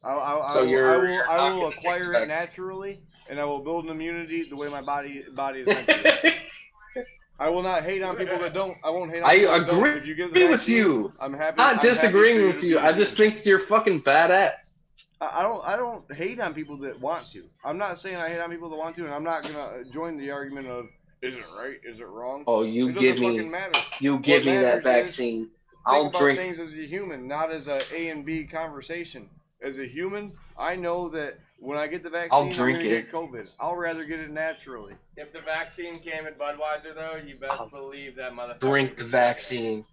So I you're not will gonna take acquire the it vaccine. naturally, and I will build an immunity the way my body is meant to. I will not hate on people that don't. I won't hate on I people that don't. agree If you give the with vaccine, you. I'm happy. Not I'm happy disagreeing for with to you. be I just immune. think you're fucking badass. I don't hate on people that want to. I'm not saying I hate on people that want to, and I'm not gonna join the argument of is it right, is it wrong. Oh, you It give doesn't fucking me, matter. you give me that matters is vaccine. Think I'll about drink. things as a human, not as a A and B conversation. As a human, I know that when I get the vaccine, I'm drink gonna it. get COVID. I'll rather get it naturally. If the vaccine came in Budweiser, though, you best I'll believe that motherfucker. Drink would the be vaccine.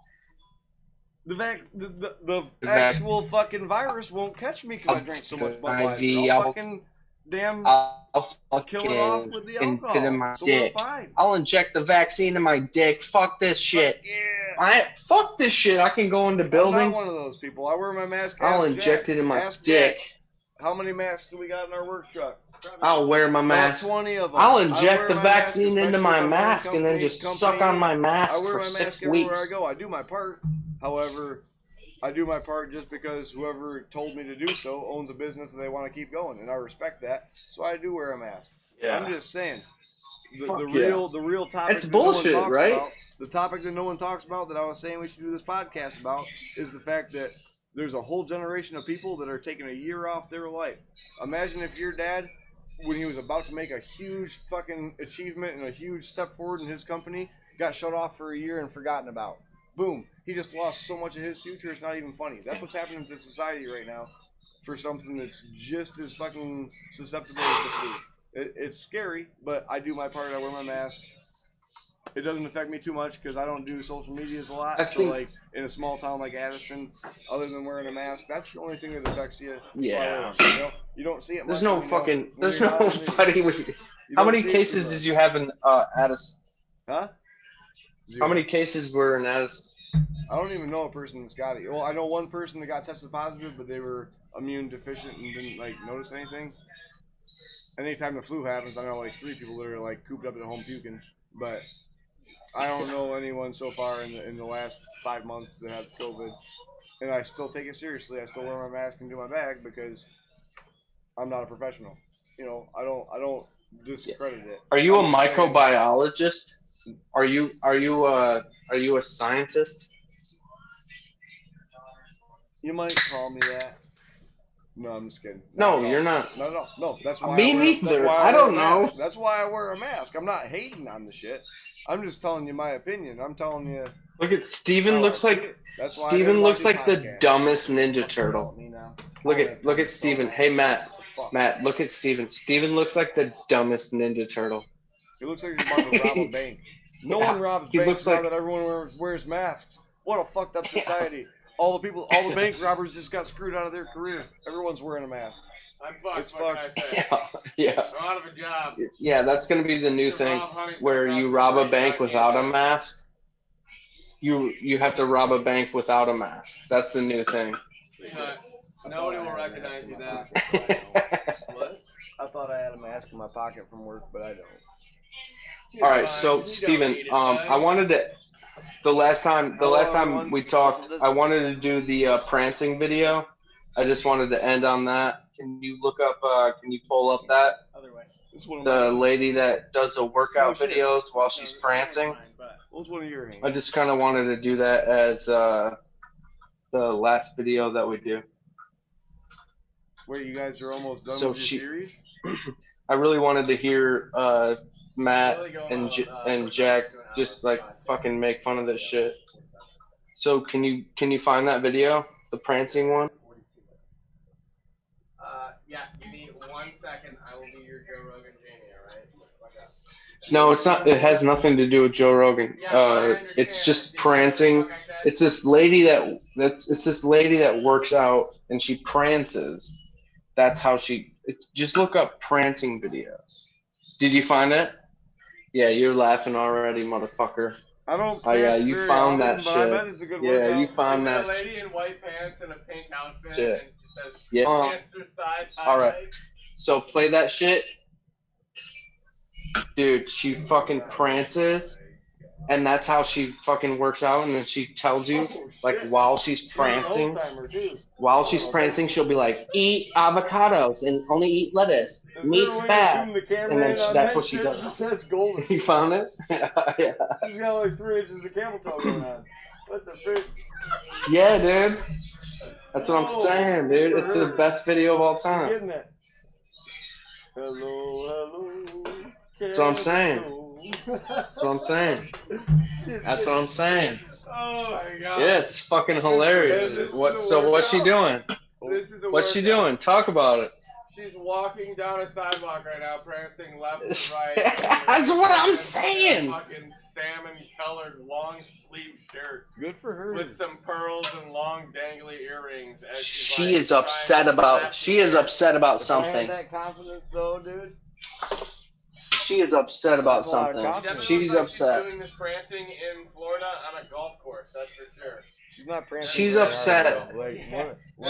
The vac- actual fucking virus won't catch me because I drink so much Budweiser. I'll I'll- fucking damn I'll kill it off fucking with the fit in alcohol. my So dick. we're fine. I'll inject the vaccine in my dick. Fuck this shit. Yeah. Fuck this shit. I can go into I'm buildings. not one of those people. I wear my mask. I'll Ask inject Jack. it in my Ask dick. Jack. How many masks do we got in our work truck? I'll wear my About mask. 20 of them. I'll I inject wear the my vaccine mask, into especially my if I'm wearing mask and then company- just suck on my I mask wear for my 6 mask everywhere weeks. I go. I do my part. However, I do my part just because whoever told me to do so owns a business and they want to keep going, and I respect that. So I do wear a mask. I'm just saying. The Fuck yeah. real topic. It's that no one bullshit, talks right? about the topic that no one talks about that I was saying we should do this podcast about is the fact that there's a whole generation of people that are taking a year off their life. Imagine if your dad, when he was about to make a huge fucking achievement and a huge step forward in his company, got shut off for a year and forgotten about. Boom. He just lost so much of his future, it's not even funny. That's what's happening to society right now for something that's just as fucking susceptible as the flu. It's scary, but I do my part. I wear my mask. It doesn't affect me too much because I don't do social medias a lot. So, like, in a small town like Addison, other than wearing a mask, that's the only thing that affects you. Yeah. So, you don't see it much. There's no fucking. There's nobody with. How many cases did you have in Addison? Huh? How many cases were in Addison? I don't even know a person that's got it. Well, I know one person that got tested positive, but they were immune deficient and didn't like notice anything. Anytime the flu happens, I know like 3 people that are like cooped up at home puking. But I don't know anyone so far in the last 5 months that have COVID, and I still take it seriously. I still wear my mask and do my bag because I'm not a professional. You know, I don't discredit it. Are you a microbiologist? Are you a scientist? You might call me that. No, I'm just kidding. No, you're not. No. That's why. Me neither. I don't know. That's why I wear a mask. I'm not hating on the shit. I'm just telling you my opinion. I'm telling you. Look at Steven. Looks like the dumbest Ninja Turtle. Look at Steven. Hey Matt, look at Steven. Steven looks like the dumbest Ninja Turtle. He looks like he's about to rob a bank. No one robs banks now that everyone wears masks. What a fucked up society. All the bank robbers just got screwed out of their career. Everyone's wearing a mask. I'm fucked. It's fucked. Yeah. I'm out of a job. Yeah, that's gonna be the new thing where you rob a bank without a mask. You have to rob a bank without a mask. That's the new thing. Nobody will recognize you then. What? I thought I had a mask in my pocket from work, but I don't. All right, so Steven, I wanted to. The last time we talked, I wanted to do the prancing video. I just wanted to end on that. Can you look up? Can you pull up that? The lady that does the workout videos while she's prancing. What's one of your hands? I just kind of wanted to do that as the last video that we do. Wait, you guys are almost done with your series? I really wanted to hear Matt and Jack just like fucking make fun of this shit. So can you find that video, the prancing one? Yeah, give me 1 second. I will be your Joe Rogan genie, alright? No, it's not. It has nothing to do with Joe Rogan. It's just prancing. It's this lady that works out and she prances. That's how just look up prancing videos. Did you find it? Yeah, you're laughing already, motherfucker. I don't. Oh yeah, you found that shit. I bet it's a good yeah, workout. you found that. A lady in white pants and a pink outfit. Shit. And she says, yeah. Exercise. All right. So play that shit, dude. She fucking prances, and that's how she fucking works out. And then she tells you, like, while she's prancing, she'll be like, "Eat avocados and only eat lettuce. Meat's bad." And then that's what she does. That's golden. You found it? Yeah. She's got like 3 inches of camel toe going on. What the frick? Yeah, dude. That's what I'm saying, dude. It's the best video of all time. Getting it. Hello. That's what I'm saying. That's what I'm saying. That's what I'm saying. Oh my god. Yeah, it's fucking hilarious. What's she doing? What's she doing? Talk about it. She's walking down a sidewalk right now, prancing left and right. That's what I'm saying. Fucking salmon-colored long-sleeve shirt. Good for her. With some pearls and long dangly earrings. She is upset about something. That confidence, though, dude. She is upset about something. She's upset. She's doing this prancing in Florida on a golf course. That's for sure. She's not prancing. She's upset.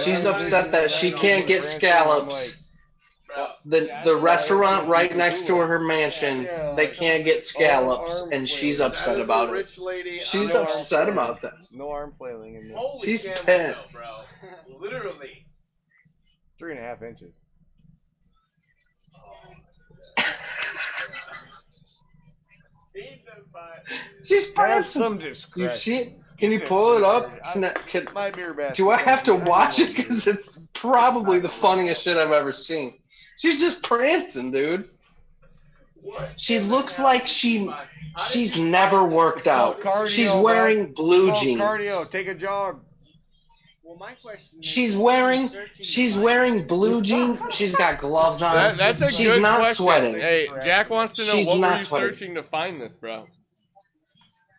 She's upset that she can't get scallops. The restaurant right next to her mansion, they can't get scallops, and she's upset about it. She's upset about that. No arm flailing in this. She's pissed, bro. Literally 3.5 inches. She's Have prancing. some You discretion. see it? Can you pull it up? My beer basket. Do I have to comes with watch it? 91 Because beers. it's probably the funniest shit I've ever seen. She's just prancing, dude. She looks like she's never worked It's called out. cardio, She's bud. wearing blue It's called jeans. cardio. Take a jog. Well, my question is, She's if wearing you're searching to she's find wearing this, blue jeans. She's got gloves on. That's a She's good not question. sweating. Hey, Jack wants to know She's what were not you sweating. searching to find this, bro?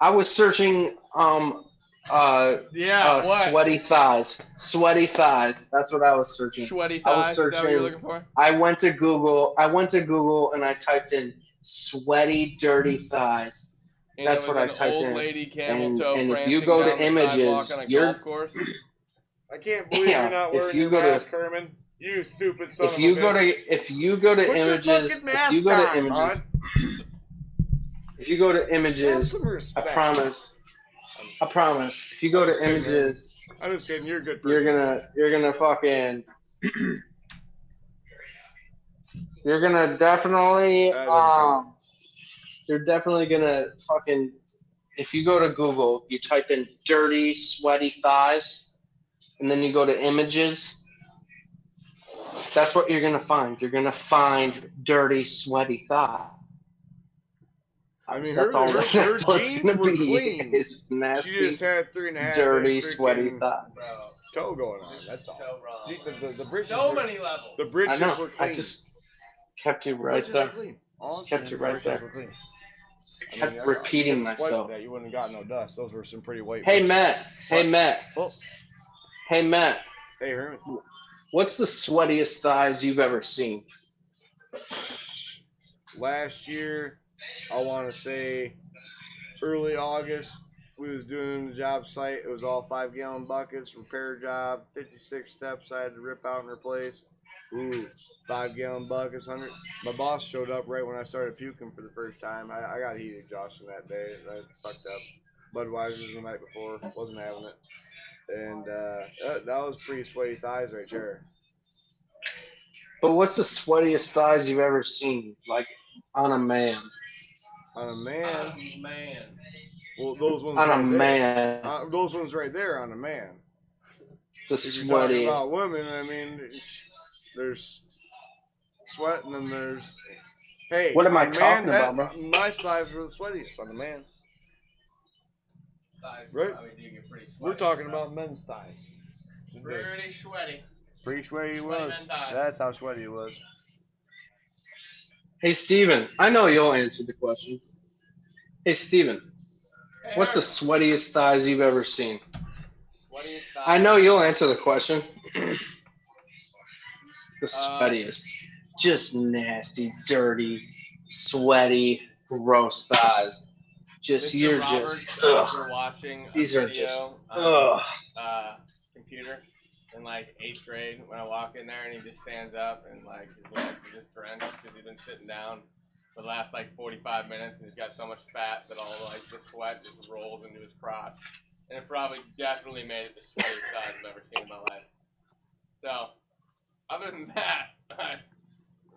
I was searching Yeah, what? sweaty thighs. Sweaty thighs. That's what I was searching. Sweaty I was thighs. Is that what you're searching. looking for? I went to Google and I typed in sweaty dirty thighs. And That's it was what I an typed old in. lady camel And- toe and if prancing you go to down the images, sidewalk on a you're- golf course. I can't believe Yeah, you're not if wearing you your go to- mask, Herman. You stupid son If of you a go bitch. to if you go to Put your images, fucking if mask you go to on, images, bud. if you go to Have images, some I respect. promise. If you go I'm to just kidding, man. images, I'm just kidding. You're a good you're person. gonna fucking you're gonna definitely you're definitely gonna fucking if you go to Google, you type in dirty sweaty thighs and then you go to images, that's what you're gonna find. You're gonna find dirty sweaty thighs. I mean, that's her all jeans that's what it's gonna were be. clean. It's nasty, She just had 3.5 dirty, inch sweaty freaking thighs. Bro, toe going on. this is That's all. so wrong. The britches So were, many levels. the I britches know. were clean. I just kept you The right britches there. were clean. All I'm Kept saying you is right the britches there. were clean. I Kept mean, repeating if you hadn't sweated myself. That, you wouldn't have got no dust. Those were some pretty white. Hey britches. Matt. Hey What? Matt. Oh, Hey Matt. hey Herman. What's the sweatiest thighs you've ever seen? Last year, I want to say early August, we was doing the job site. It was all 5-gallon buckets, repair job, 56 steps I had to rip out and replace. Ooh, 5-gallon buckets, 100. My boss showed up right when I started puking for the first time. I got heat exhaustion that day. I fucked up. Budweiser's the night before, wasn't having it. And that was pretty sweaty thighs right there. But what's the sweatiest thighs you've ever seen? Like on a man. On a man, Man. well, those ones On a right there. man. Those ones right there on a man. The If you're talking sweaty. about women, I mean, there's sweat and then there's. Hey, What am I man, talking about, bro? My thighs were the sweatiest on the man. Thighs Right. probably do get pretty sweaty, We're talking bro. about men's thighs. Pretty sweaty. Pretty sweaty he Sweaty was. men's thighs. That's how sweaty he was. Hey Steven, I know you'll answer the question. Hey Steven, Hey, what's the Herman. sweatiest thighs you've ever seen? Sweatiest thighs? I know you'll answer the question. The sweatiest. Just nasty, dirty, sweaty, gross thighs. Just Mr. you're Roberts, just we're ugh. watching a These are video just on ugh. his, computer in like 8th grade when I walk in there and he just stands up and like his legs are just drenched because he's been sitting down for the last like 45 minutes and he's got so much fat that all like the sweat just rolls into his crotch. And it probably definitely made it the sweatiest thighs I've ever seen in my life. So, other than that,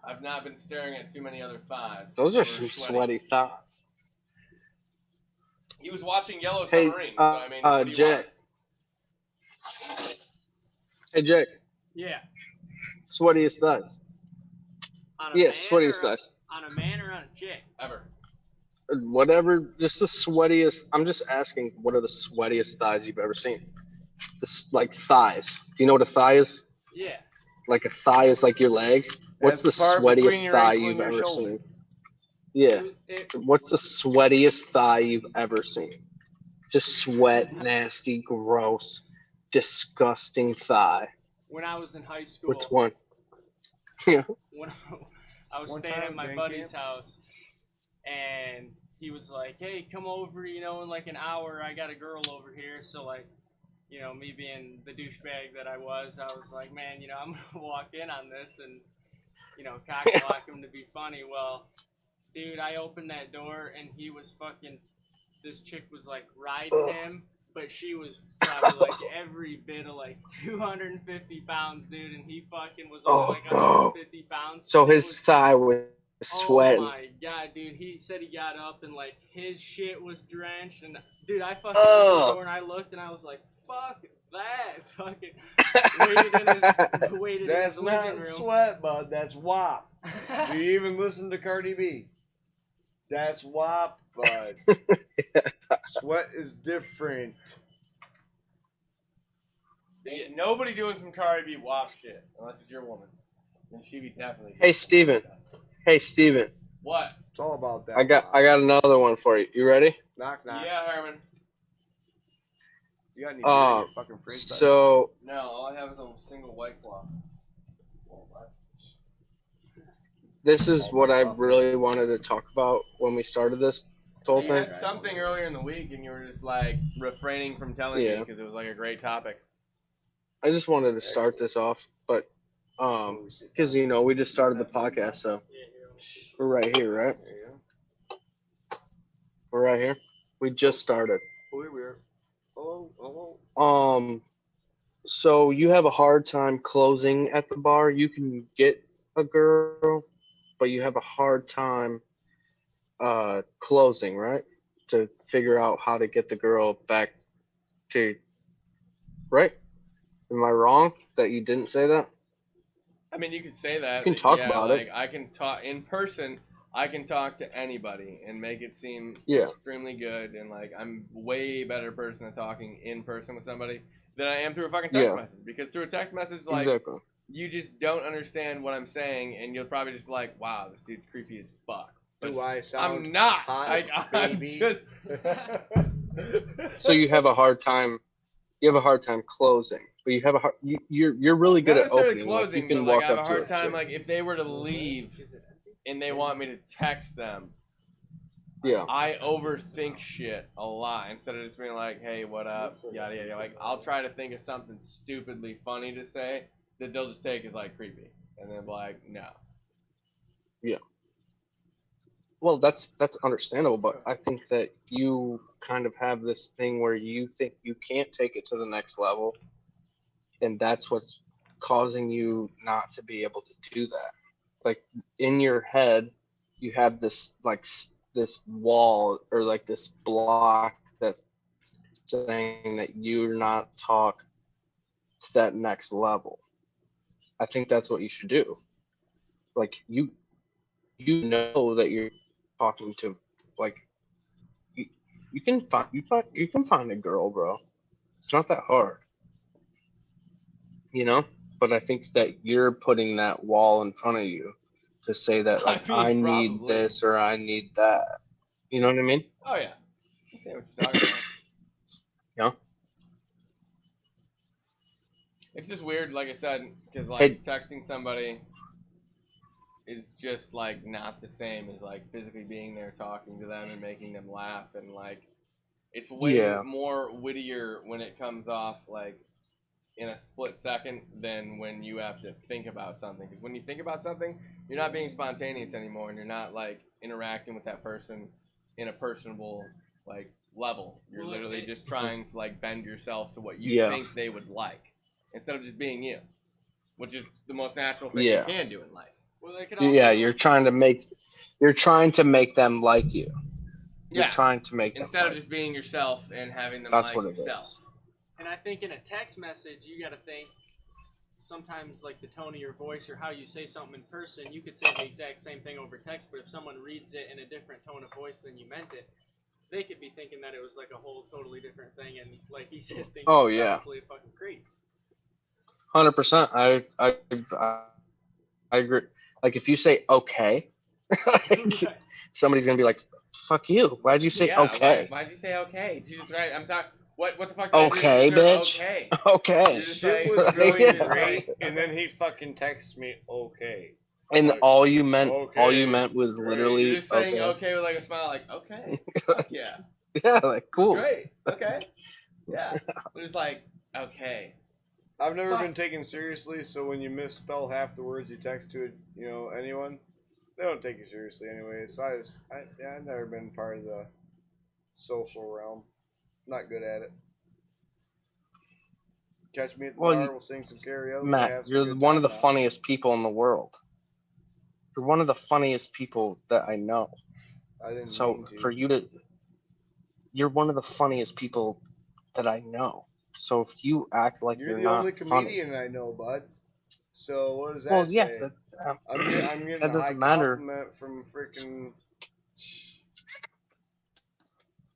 I've not been staring at too many other thighs. Those that are were some sweaty thighs. He was watching Yellow Hey, Submarine, so I mean, what do you Jack. want? Hey Jack, Yeah. sweatiest thighs. On a Yeah, man sweatiest or thighs. on a man or on a chick? Ever. Whatever, just the sweatiest. I'm just asking, what are the sweatiest thighs you've ever seen? This like thighs. Do you know what a thigh is? Yeah. Like a thigh is like your leg. What's That's the the part between sweatiest your thigh ankle you've and your ever shoulder. seen? Yeah. What's the sweatiest thigh you've ever seen? Just sweat, nasty, gross, disgusting thigh. When I was in high school, Which one? Yeah. when I was One staying time, at my band buddy's camp. house, and he was like, "Hey, come over, in like an hour. I got a girl over here." So like, me being the douchebag that I was like, "Man, I'm gonna walk in on this and cock block him to be funny." Well, dude, I opened that door and he was fucking. This chick was like riding him, but she was probably like every bit of like 250 pounds, dude, and he fucking was only like 150 pounds. So and it his was thigh was Sweating. Oh my god, dude! He said he got up and like his shit was drenched, and dude, I fucking opened the door and I looked and I was like, "Fuck that!" Fucking waited in That's his living not room. sweat, bud. That's WAP. Do you even listen to Cardi B? That's WAP, bud. Sweat is different. Ain't nobody doing some Cardi B WAP shit unless it's your woman. And she be definitely. Hey, Steven. Hey, Steven. What? It's all about that. I got another one for you. You ready? Knock knock. Yeah, Herman. You got any beer in your fucking fridge? bud? So No, all I have is a single white claw. this is what I really wanted to talk about when we started this whole You thing. had something earlier in the week, and you were just like refraining from telling me Yeah. because it was like a great topic. I just wanted to start this off, but because we just started the podcast, so we're right here, right? There you We're right here. We just started. go. Hello. So you have a hard time closing at the bar. You can get a girl, but you have a hard time closing, right? To figure out how to get the girl back to, right? Am I wrong that you didn't say that? I mean, you could say that. You can talk about it. I can talk in person. I can talk to anybody and make it seem Yeah. extremely good. And like, I'm way better person at talking in person with somebody than I am through a fucking text Yeah. message. Because through a text message, like, Exactly. you just don't understand what I'm saying, and you'll probably just be like, "Wow, this dude's creepy as fuck." But Do I sound I'm not. hot, Like, I'm baby? just. So you have a hard time. You have a hard time closing, but you have a hard. You're really good Not at necessarily opening. closing, Like you can but like walk I have a up to hard a time. chick. Like if they were to leave and they want me to text them, Yeah. I overthink shit a lot instead of just being like, "Hey, what up?" Yada yada. Like I'll try to think of something stupidly funny to say that they'll just take as like creepy, and then be like, "No." Well, that's understandable, but I think that you kind of have this thing where you think you can't take it to the next level, and that's what's causing you not to be able to do that. Like in your head, you have this this wall or like this block that's saying that you're not talk to that next level. I think that's what you should do. Like you know that you're talking to like you can find a girl, bro. It's not that hard, But I think that you're putting that wall in front of you to say that like I mean, I need probably. this or I need that. You know what I mean? Oh yeah. Okay, what you're talking about. Yeah. It's just weird, like I said, because like Hey. texting somebody is just like not the same as like physically being there, talking to them, and making them laugh, and like it's way Yeah. more wittier when it comes off like in a split second than when you have to think about something. Because when you think about something, you're not being spontaneous anymore, and you're not like interacting with that person in a personable like level. You're literally just trying to like bend yourself to what you think they would like, instead of just being you, which is the most natural thing you can do in life. Well, they could also, Yeah, you're trying to make them like you. You're Yes. trying to make them Instead of like just being yourself and having them That's like what it yourself. is. And I think in a text message, you got to think sometimes like the tone of your voice or how you say something in person. You could say the exact same thing over text, but if someone reads it in a different tone of voice than you meant it, they could be thinking that it was like a whole totally different thing, and like he said, think probably a fucking creep. 100%. I agree. Like if you say okay, somebody's gonna be like, "Fuck you! Why'd you say okay?" Why'd you say okay? Did you just write? I'm sorry. What the fuck? Okay, bitch. Okay. Okay. Shit was going great, and then he fucking texts me okay. And Like, all you meant okay, was great. literally You're just saying okay. okay with like a smile, like okay, fuck yeah, Yeah, like cool. great, okay, yeah. But it's like okay. I've never been taken seriously, so when you misspell half the words you text to anyone, they don't take you seriously anyway. So I've never been part of the social realm. Not good at it. Catch me at the bar, we'll sing some karaoke. Matt, have some you're good one of the time now. funniest people in the world. You're one of the funniest people that I know. I didn't So mean to. for you to, you're one of the funniest people that I know. So if you act like You're you're the not only funny, comedian I know, bud. So what does that well, yeah, say? that, I'm getting that a high doesn't matter. compliment from freaking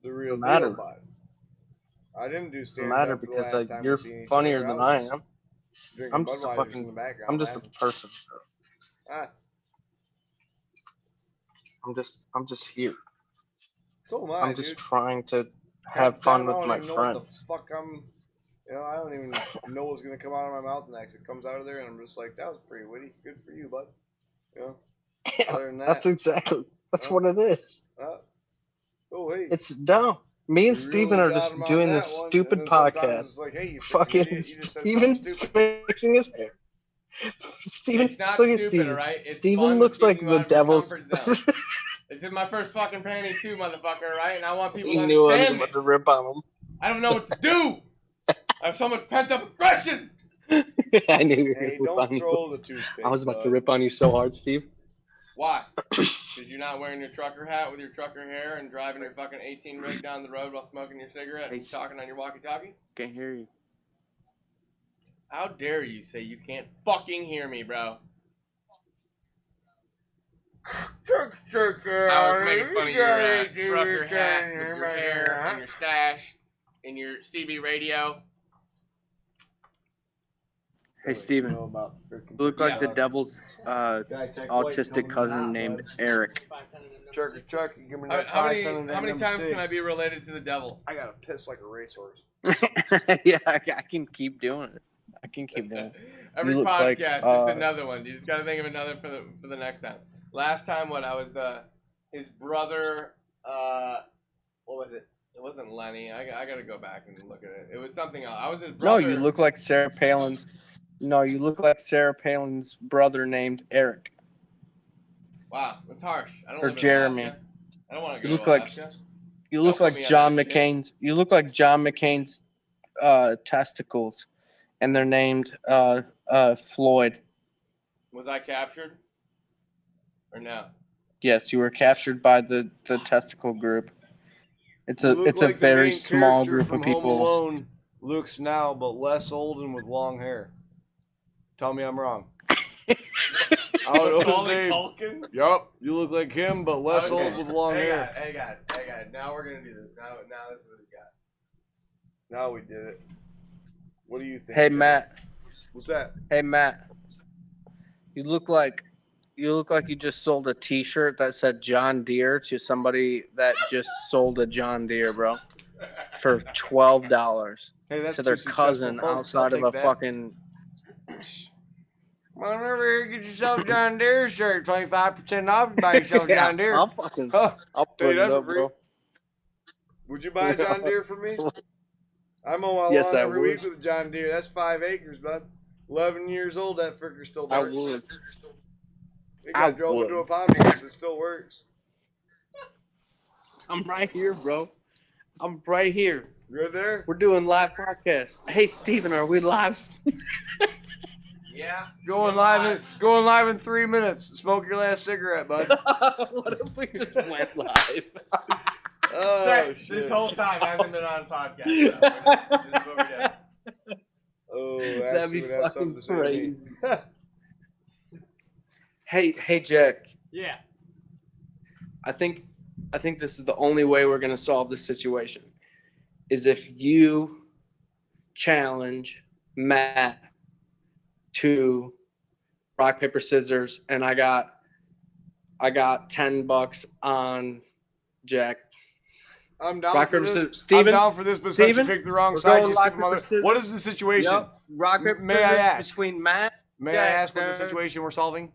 the real Doesn't deal, matter. bud. I didn't do Doesn't stand matter up the because last time you're we seen each funnier other. than I I was am. drinking I'm just a Budweisers in the fucking. background. I'm just a laughing. person. Ah, I'm just here. so am I, I'm just dude. trying to Half have the time fun I with don't my even know what the friends. fuck I'm. You know, I don't even know what's gonna come out of my mouth next. It comes out of there, and I'm just like, that was pretty witty. Good for you, bud. You know. Other than That's that, exactly. That's Oh. what it is. oh hey, It's no. Me and you Steven really are got just him on doing that this one, stupid and then sometimes podcast. it's like, hey, you freaking Fucking idiot, you just said something Steven's stupid. fixing his hair. Steven, It's not look at stupid, Steven. alright? It's Steven fun looks to like keep you the out of your devil's. comfort zone. This is my first fucking panty too, motherfucker, right? And I want people He to knew I was understand about to this. rip on I don't know what to do. I have so much pent up aggression. him. I knew you were Hey, going to rip on don't you. throw the toothpick. I was about to bud. rip on you so hard, Steve. Why? Because you're not wearing your trucker hat with your trucker hair and driving your fucking 18 rig down the road while smoking your cigarette and Hey, talking on your walkie-talkie? Can't hear you. How dare you say you can't fucking hear me, bro? I was making fun of your trucker hat with your hair and your stash and your CB radio. Hey, Steven. You look like the devil's autistic cousin named Eric. Chuck, give me How, that how many 5 ton of that how many number times can 6. I be related to the devil? I gotta piss like a racehorse. Yeah, I can keep doing it. I can keep doing it. Every You look podcast, like, just another one. You just got to think of another for the next time. Last time, I was his brother. What was it? It wasn't Lenny. I got to go back and look at it. It was something else. I was his No, brother. you look like Sarah Palin's. No, you look like Sarah Palin's brother named Eric. Wow, that's harsh. I don't Or live in Jeremy. Alaska. I don't want to go You look to like Alaska. you look Don't put like me on John that shit. McCain's. You look like John McCain's testicles, and they're named Floyd. Was I captured? Or no? Yes, you were captured by the testicle group. It's You look a like the very main small character group from of Home people. Alone looks now, but less old and with long hair. Tell me I'm wrong. I don't know his Macaulay name. Culkin? Yup, you look like him, but less Okay. old with long hair. Hey, God. Now we're going to do this. Now this is what we got. Now we did it. What do you think? Hey Jimmy? Matt. What's that? Hey Matt. You look like you just sold a T-shirt that said John Deere to somebody that just sold a John Deere, bro, for $12 Hey, that's to their two successful cousin folks. I'll outside of take a that. fucking. Come on over here, get yourself a John Deere shirt. 25% off. Buy yourself a Yeah, John Deere. I'll fucking. Huh. I'll Tell put you it that for up, free. bro. Would you buy a John Deere for me? I mow my Yes, lawn I every would. week with a John Deere. That's 5 acres, bud. 11 years old, that fricker's still I works. would. It I got drove would. into a pond once. It still works. I'm right here, bro. I'm right here. Good there? We're doing live podcast. Hey, Steven, are we live? Yeah. Going live in 3 minutes. Smoke your last cigarette, bud. What if we just went live? Oh, shit. This whole time hasn't been on podcast. So this is what we did. Oh, That'd Ashley be would have something fucking to say to me. crazy. Hey, Jack. Yeah. I think this is the only way we're gonna solve this situation. Is if you challenge Matt to rock paper scissors, and I got $10 on Jack. I'm down Rock, for paper, this. scissors. Steven? I'm down for this, but since you Steven? picked the wrong We're side, going you rock, stupid paper, mother. scissors. What is the situation? Yep. Rock paper May I scissors ask? between Matt. May I ask what the Jack, situation we're solving?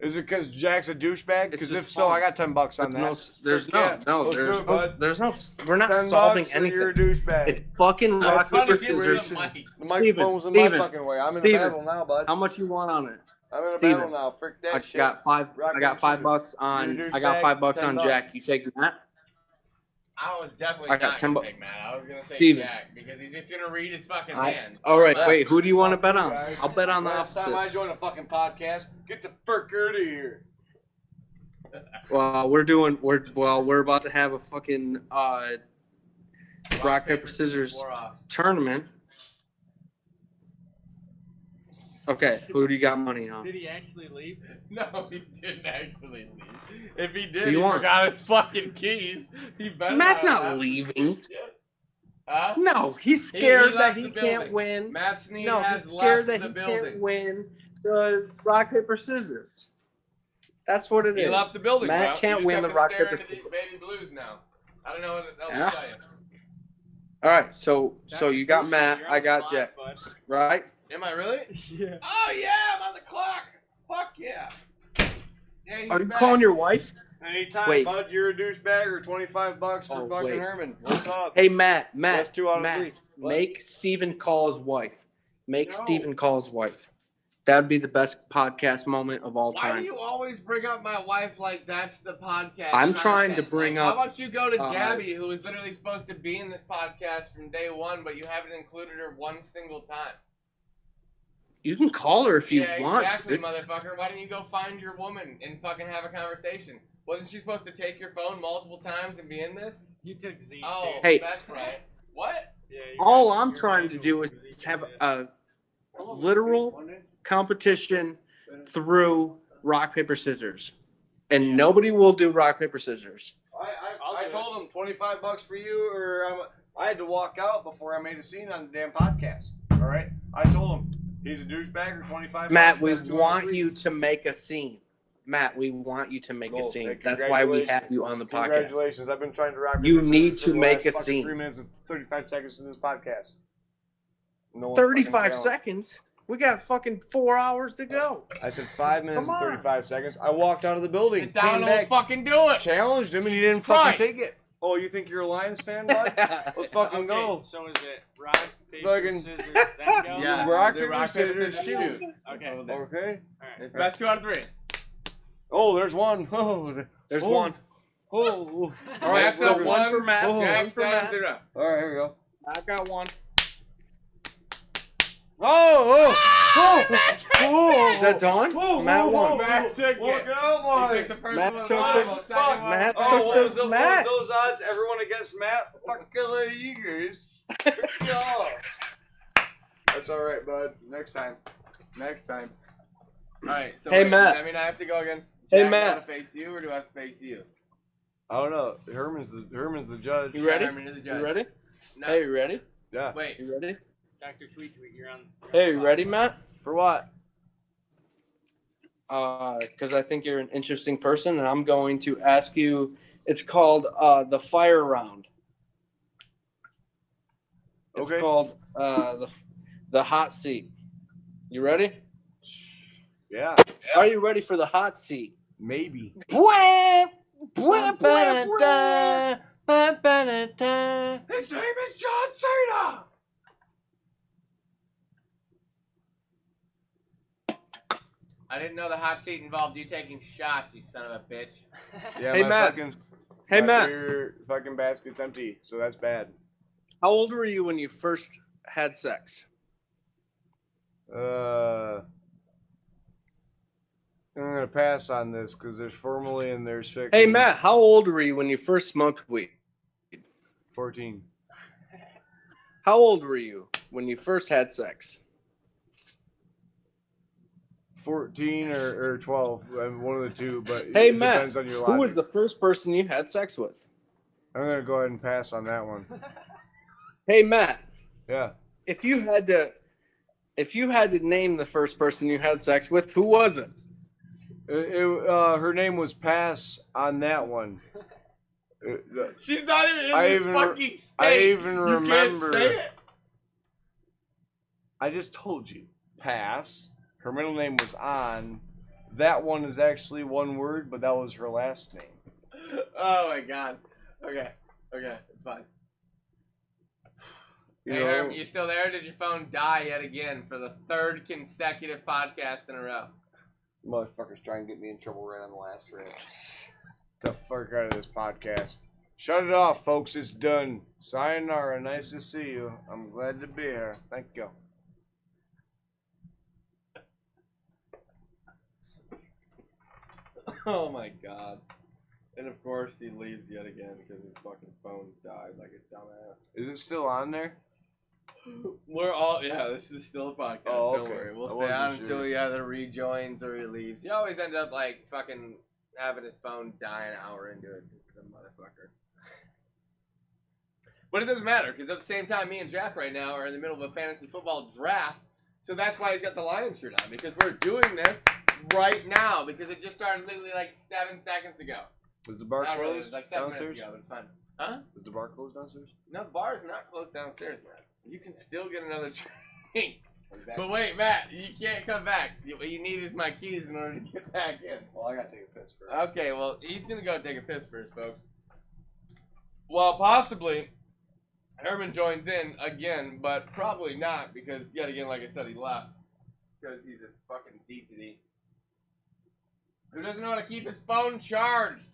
Is it because Jack's a douchebag? It's Because just if so, fun. I got $10 on that. There's Yeah, no, let's do it, bud. there's no. We're not 10 solving bucks or you're a anything. douchebag. It's fucking rock That's paper the scissors. situation. The microphone was in my Steven, fucking way. I'm in a Steven, battle now, bud. How much you want on it? I'm in a Steven, battle now. Frick that I shit. got five. Rock, I got paper, $5 on. You're a I got douchebag, $5 on $10. Jack. You take that? I was definitely I got not 10 gonna pick Matt. I was gonna say Steven. Jack because he's just gonna read his fucking hands. All right, Yeah. wait. Who do you want to Fuck bet you on? guys. I'll bet on the Last time I opposite. joined a fucking podcast, get the fuck out of here. Well, we're about to have a fucking rock paper scissors War off. tournament. Okay, who do you got money on? Did he actually leave? No, he didn't actually leave. If he did, Who you he want? forgot his fucking keys. He better Matt's not not have leaving. shit. Huh? No, he's He scared that left he the can't building. win. Matt Snead No, has he's left scared that the he building. can't win the rock paper scissors. That's what it is. He left the building. Matt bro. can't You just win have the to rock stare paper into these scissors. baby blues now. I don't know what else Yeah. to tell you. All right, so you got You're Matt, on I the got clock, Jack, bud. right? Am I really? Yeah. Oh yeah, I'm on the clock. Fuck yeah. Yeah, he's Are you back. calling your wife? Anytime, Wait. bud, you're a douchebag or $25 for Oh, fucking wait. Herman. What's up? Hey, Matt, That's 2 out of Matt, 3. What? make Steven call his wife. Make No. Steven call his wife. That'd be the best podcast moment of all Why do time. you always bring up my wife like that's the podcast? I'm trying to content? bring Like, up, How about you go to uh, Gabby, who was literally supposed to be in this podcast from day one, but you haven't included her one single time? You can call her if you Yeah, want. exactly, dude. motherfucker. Why didn't you go find your woman and fucking have a conversation? Wasn't she supposed to take your phone multiple times and be in this? You took Z. Oh, Hey. that's right. What? Yeah, All I'm trying to do is have a literal competition through rock, paper, scissors. And nobody will do rock, paper, scissors. I told him $25 for you, or I had to walk out before I made a scene on the damn podcast. All right, I told him he's a douchebag or $25. Matt, we That's 2 out of want 3. you to make a scene. Matt, we want you to make a Cool. scene. Hey, That's why we have you on the podcast. Congratulations! I've been trying to rock. You paper, need scissors to for the make last a fucking scene. 3 minutes and 35 seconds in this podcast. No one's 35 fucking down. seconds? We got fucking 4 hours to go. I said 5 minutes Come and on. 35 seconds. I walked out of the building. Sit down came and we'll back, fucking do it. challenged him, and he Jesus didn't fucking Christ. take it. Oh, you think you're a Lions fan, bud? Let's fucking Okay, go. so is it rock, paper, Fucking- scissors, then go? Yeah. Rock, do paper, rock, paper, scissors, scissors, shoot. shoot. Okay. Okay. Alright. Best 2 out of 3. Oh, there's one. Oh, There's Oh. one. oh. All right, Matt's so up one for Matt, Oh. one Jack's for down Matt. 0. All right, here we go. I've got one. Oh, oh, oh, Is that Dawn? Whoa, Matt whoa, won. whoa. Matt took Look it. out, He took the boys. first Matt one. took Fuck. the- Second one. Matt Oh, took what the was, what Matt. was those odds? Everyone against Matt? Fuck you guys. Good job. That's all right, bud. Next time. Next time. Alright, so Hey, wait, Matt. does that mean I have to go against Hey, Jack? Matt. I have to face you, or do I have to face you? I don't know. Herman's the judge. You ready? Herman, you're the judge. You ready? No. Hey, you ready? Yeah. Wait. You ready? Dr. Tweet, you're on. Hey, you ready, Matt? For what? Because I think you're an interesting person, and I'm going to ask you. It's called the fire round. It's Okay. called the hot seat. You ready? Yeah. Are you ready for the hot seat? Maybe. Bwah! Bwah, bwah, bwah. His name is John Cena! I didn't know the hot seat involved you taking shots, you son of a bitch. Yeah, Hey, my Matt. fucking Hey, my Matt. beer fucking basket's empty, so that's bad. How old were you when you first had sex? I'm gonna pass on this because there's formally and there's fiction. Hey, Matt. How old were you when you first smoked weed? 14. How old were you when you first had sex? 14 or 12, one of the two, but Hey, it Matt, depends on your Who logic. was the first person you had sex with? I'm gonna go ahead and pass on that one. Hey, Matt. Yeah. If you had to name the first person you had sex with, who was it? Her name was Pass on that one. She's not even in I this even- fucking state. I even You remember. can't say it. I just told you. Pass. Her middle name was On. That one is actually one word, but that was her last name. Oh my god. Okay, it's fine. You Hey, know, Herm, you still there? Did your phone die yet again for the 3rd consecutive podcast in a row? motherfuckers try and get me in trouble right on the last rant. The fuck out of this podcast. Shut it off, folks. It's done. Sayonara. Nice to see you. I'm glad to be here. Thank you. Oh my god. And of course he leaves yet again because his fucking phone died like a dumbass. Is it still on there? We're all this is still a podcast. Oh, Don't okay. worry. We'll I stay on wasn't until sure. he either rejoins or he leaves. He always ends up like fucking having his phone die an hour into it. The motherfucker. But it doesn't matter because at the same time, me and Jack right now are in the middle of a fantasy football draft. So that's why he's got the Lions shirt on, because we're doing this right now because it just started literally like 7 seconds ago. Is the bar Not really, it closed was like 7 downstairs? minutes ago, but it's fine. Huh? Is the bar closed downstairs? No, the bar is not closed downstairs, man. You can still get another drink. But wait, Matt, you can't come back. What you need is my keys in order to get back in. Well, I gotta take a piss first. Okay, well, he's gonna go take a piss first, folks. Well, possibly Herman joins in again, but probably not because, yet again, like I said, he left because he's a fucking D-to-D who doesn't know how to keep his phone charged.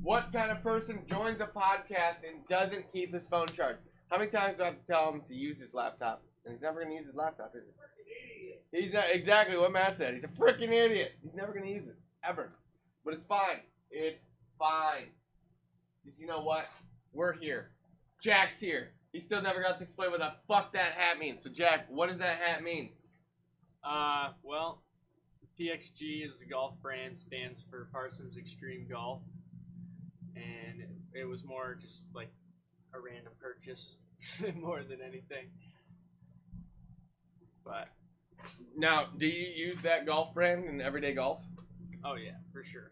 What kind of person joins a podcast and doesn't keep his phone charged? How many times do I have to tell him to use his laptop? And he's never going to use his laptop, is he? He's not exactly what Matt said. He's a freaking idiot. He's never going to use it, ever. But it's fine. It's fine. Because you know what? We're here. Jack's here. He still never got to explain what the fuck that hat means. So, Jack, what does that hat mean? Well, PXG is a golf brand, stands for Parsons Extreme Golf. And it was more just like a random purchase more than anything. But Now, do you use that golf brand in everyday golf? oh yeah, for sure.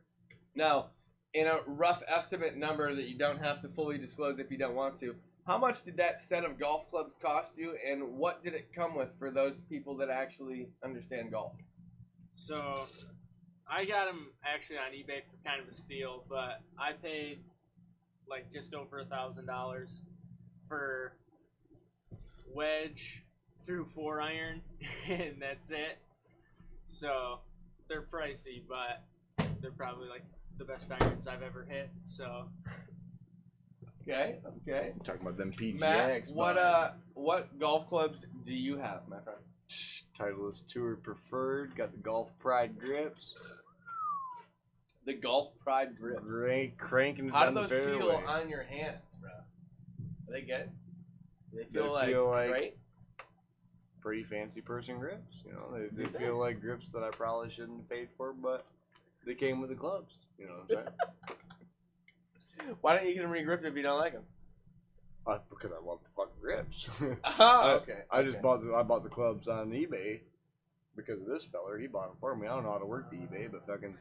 Now, in a rough estimate number that you don't have to fully disclose if you don't want to, how much did that set of golf clubs cost you, and what did it come with for those people that actually understand golf? So I got them actually on eBay for kind of a steal, but I paid like just over $1,000 for wedge through 4-iron, and that's it. So they're pricey, but they're probably like the best irons I've ever hit. So Okay. I'm talking about them PGX. Matt, what golf clubs do you have, my friend? Titleist Tour Preferred. Got the Golf Pride grips. The Golf Pride grips. Cranking it How down do the those feel fairway. on your hands, bro? Are they good? Do they They feel feel like- great? Pretty fancy person grips. You know, they Do they? feel like grips that I probably shouldn't have paid for, but they came with the clubs. You know what I'm saying? Why don't you get them re-gripped if you don't like them? Because I love the fucking grips. Oh, okay. I just bought the clubs on eBay because of this feller. He bought them for me. I don't know how to work the eBay, but fucking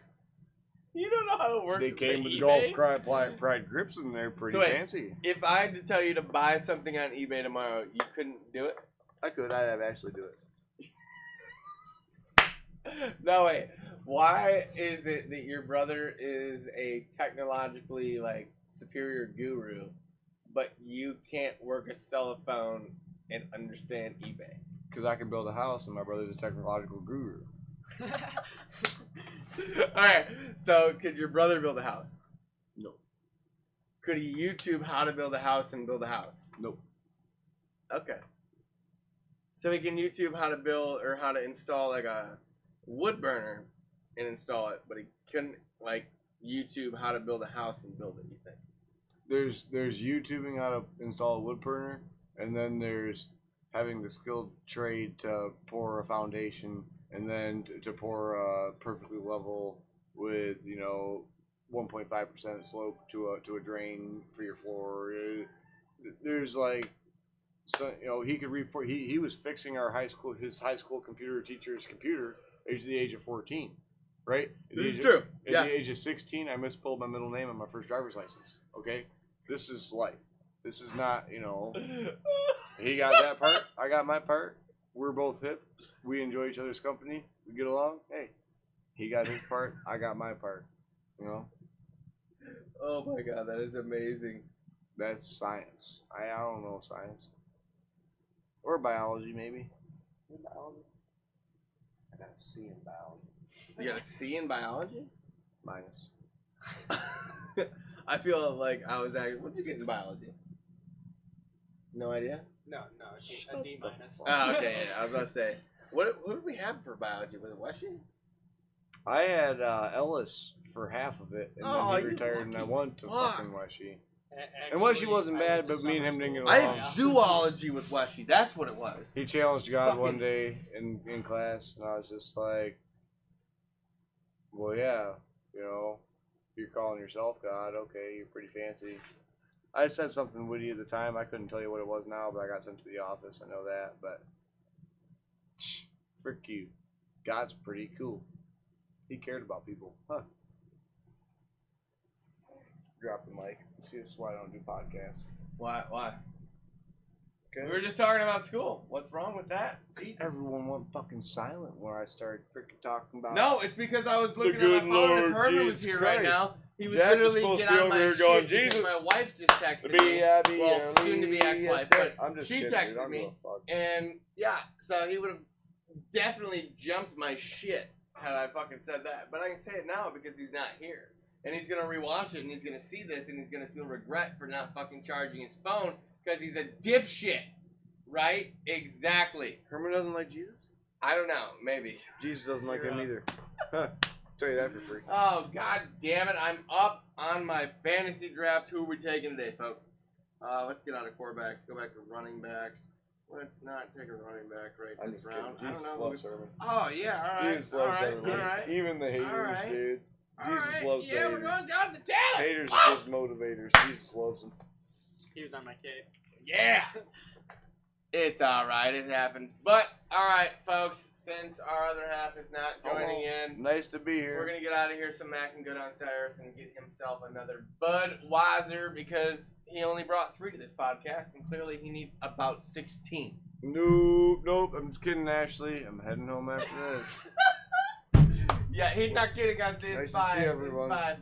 You don't know how to work. they the came with eBay? Golf Pride grips, and they're pretty So wait. fancy. If I had to tell you to buy something on eBay tomorrow, you couldn't do it? I could. I'd have actually do it. No way. Why is it that your brother is a technologically superior guru, but you can't work a cell phone and understand eBay? Because I can build a house, and my brother's a technological guru. Alright, so could your brother build a house? No. Could he YouTube how to build a house and build a house? Nope. Okay. So he can YouTube how to build or how to install a wood burner and install it, but he couldn't YouTube how to build a house and build it, you think? There's YouTubing how to install a wood burner, and then there's having the skilled trade to pour a foundation, and then to pour a perfectly level with 1.5% slope to a drain for your floor. There's he could read for he was fixing his high school computer teacher's computer at the age of 14, right? This is true. At Yeah. the age of 16, I misspelled my middle name on my first driver's license. Okay, this is life. This is not He got that part. I got my part. We're both hip. We enjoy each other's company. We get along. Hey, he got his part. I got my part. Oh my god, that is amazing. That's science. I don't know science. Or biology, maybe. Biology. I got a C in biology. You got a C in biology? Minus. I feel like I was actually. What did you get in biology? No idea. No, a D minus. Oh, okay. Yeah, I was about to say. Who did we have for biology? Was it Weshy? I had Ellis for half of it, and Oh, then he you retired, and I lucky went to fuck. fucking Weshy. Actually, And Weshy wasn't I bad, went to but me and summer him didn't get school. I along. had zoology with Weshy. That's what it was. He challenged God Fucking- one day in class, and I was just like, well, yeah, you know, you're calling yourself God, okay, you're pretty fancy. I said something witty at the time. I couldn't tell you what it was now, but I got sent to the office. I know that, but frick you. God's pretty cool. He cared about people. Huh. Drop the mic. See, this is why I don't do podcasts. Why? Okay. We were just talking about school. What's wrong with that? Because Jesus. everyone went fucking silent when I started freaking talking about No, it's because I was looking at good my phone. If Lord Herman was Jesus here right Christ. now, he would Jack was literally supposed get to be on over my here shit going, because Jesus. my wife just texted me. Well, soon to be ex-wife, but I'm just she kidding, dude. texted I don't me. give a fuck. And yeah, so he would have definitely jumped my shit had I fucking said that. But I can say it now because he's not here. And he's gonna rewatch it and he's gonna see this and he's gonna feel regret for not fucking charging his phone because he's a dipshit. Right? Exactly. Herman doesn't like Jesus? I don't know. Maybe. Jesus doesn't like You're him up. either. Huh. Tell you that for free. Oh, god damn it. I'm up on my fantasy draft. Who are we taking today, folks? Let's get out of quarterbacks. Go back to running backs. Let's not take a running back right I'm this just kidding. round. I Jesus don't know. loves Herman. Oh, yeah. All right. Jesus All loves right. everyone. All right. Even the haters, right. dude. All Jesus right. loves the Yeah, we're haters. going down to talent. Haters Oh! are just motivators. Jesus loves them. He was on my cave. Yeah. It's alright, it happens. But, alright, folks, since our other half is not joining in, Nice to be here. we're going to get out of here so Matt can go downstairs and get himself another Budweiser because he only brought 3 to this podcast and clearly he needs about 16. Nope. I'm just kidding, Ashley. I'm heading home after this. Yeah, he's not kidding, guys. It's Nice to fine. see everyone. It's fine.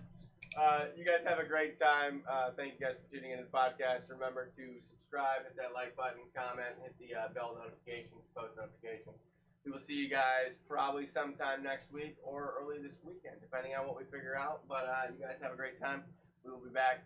You guys have a great time. Thank you guys for tuning into the podcast. Remember to subscribe, hit that like button, comment, hit the bell notification, post notifications. We will see you guys probably sometime next week or early this weekend, depending on what we figure out. But you guys have a great time. We will be back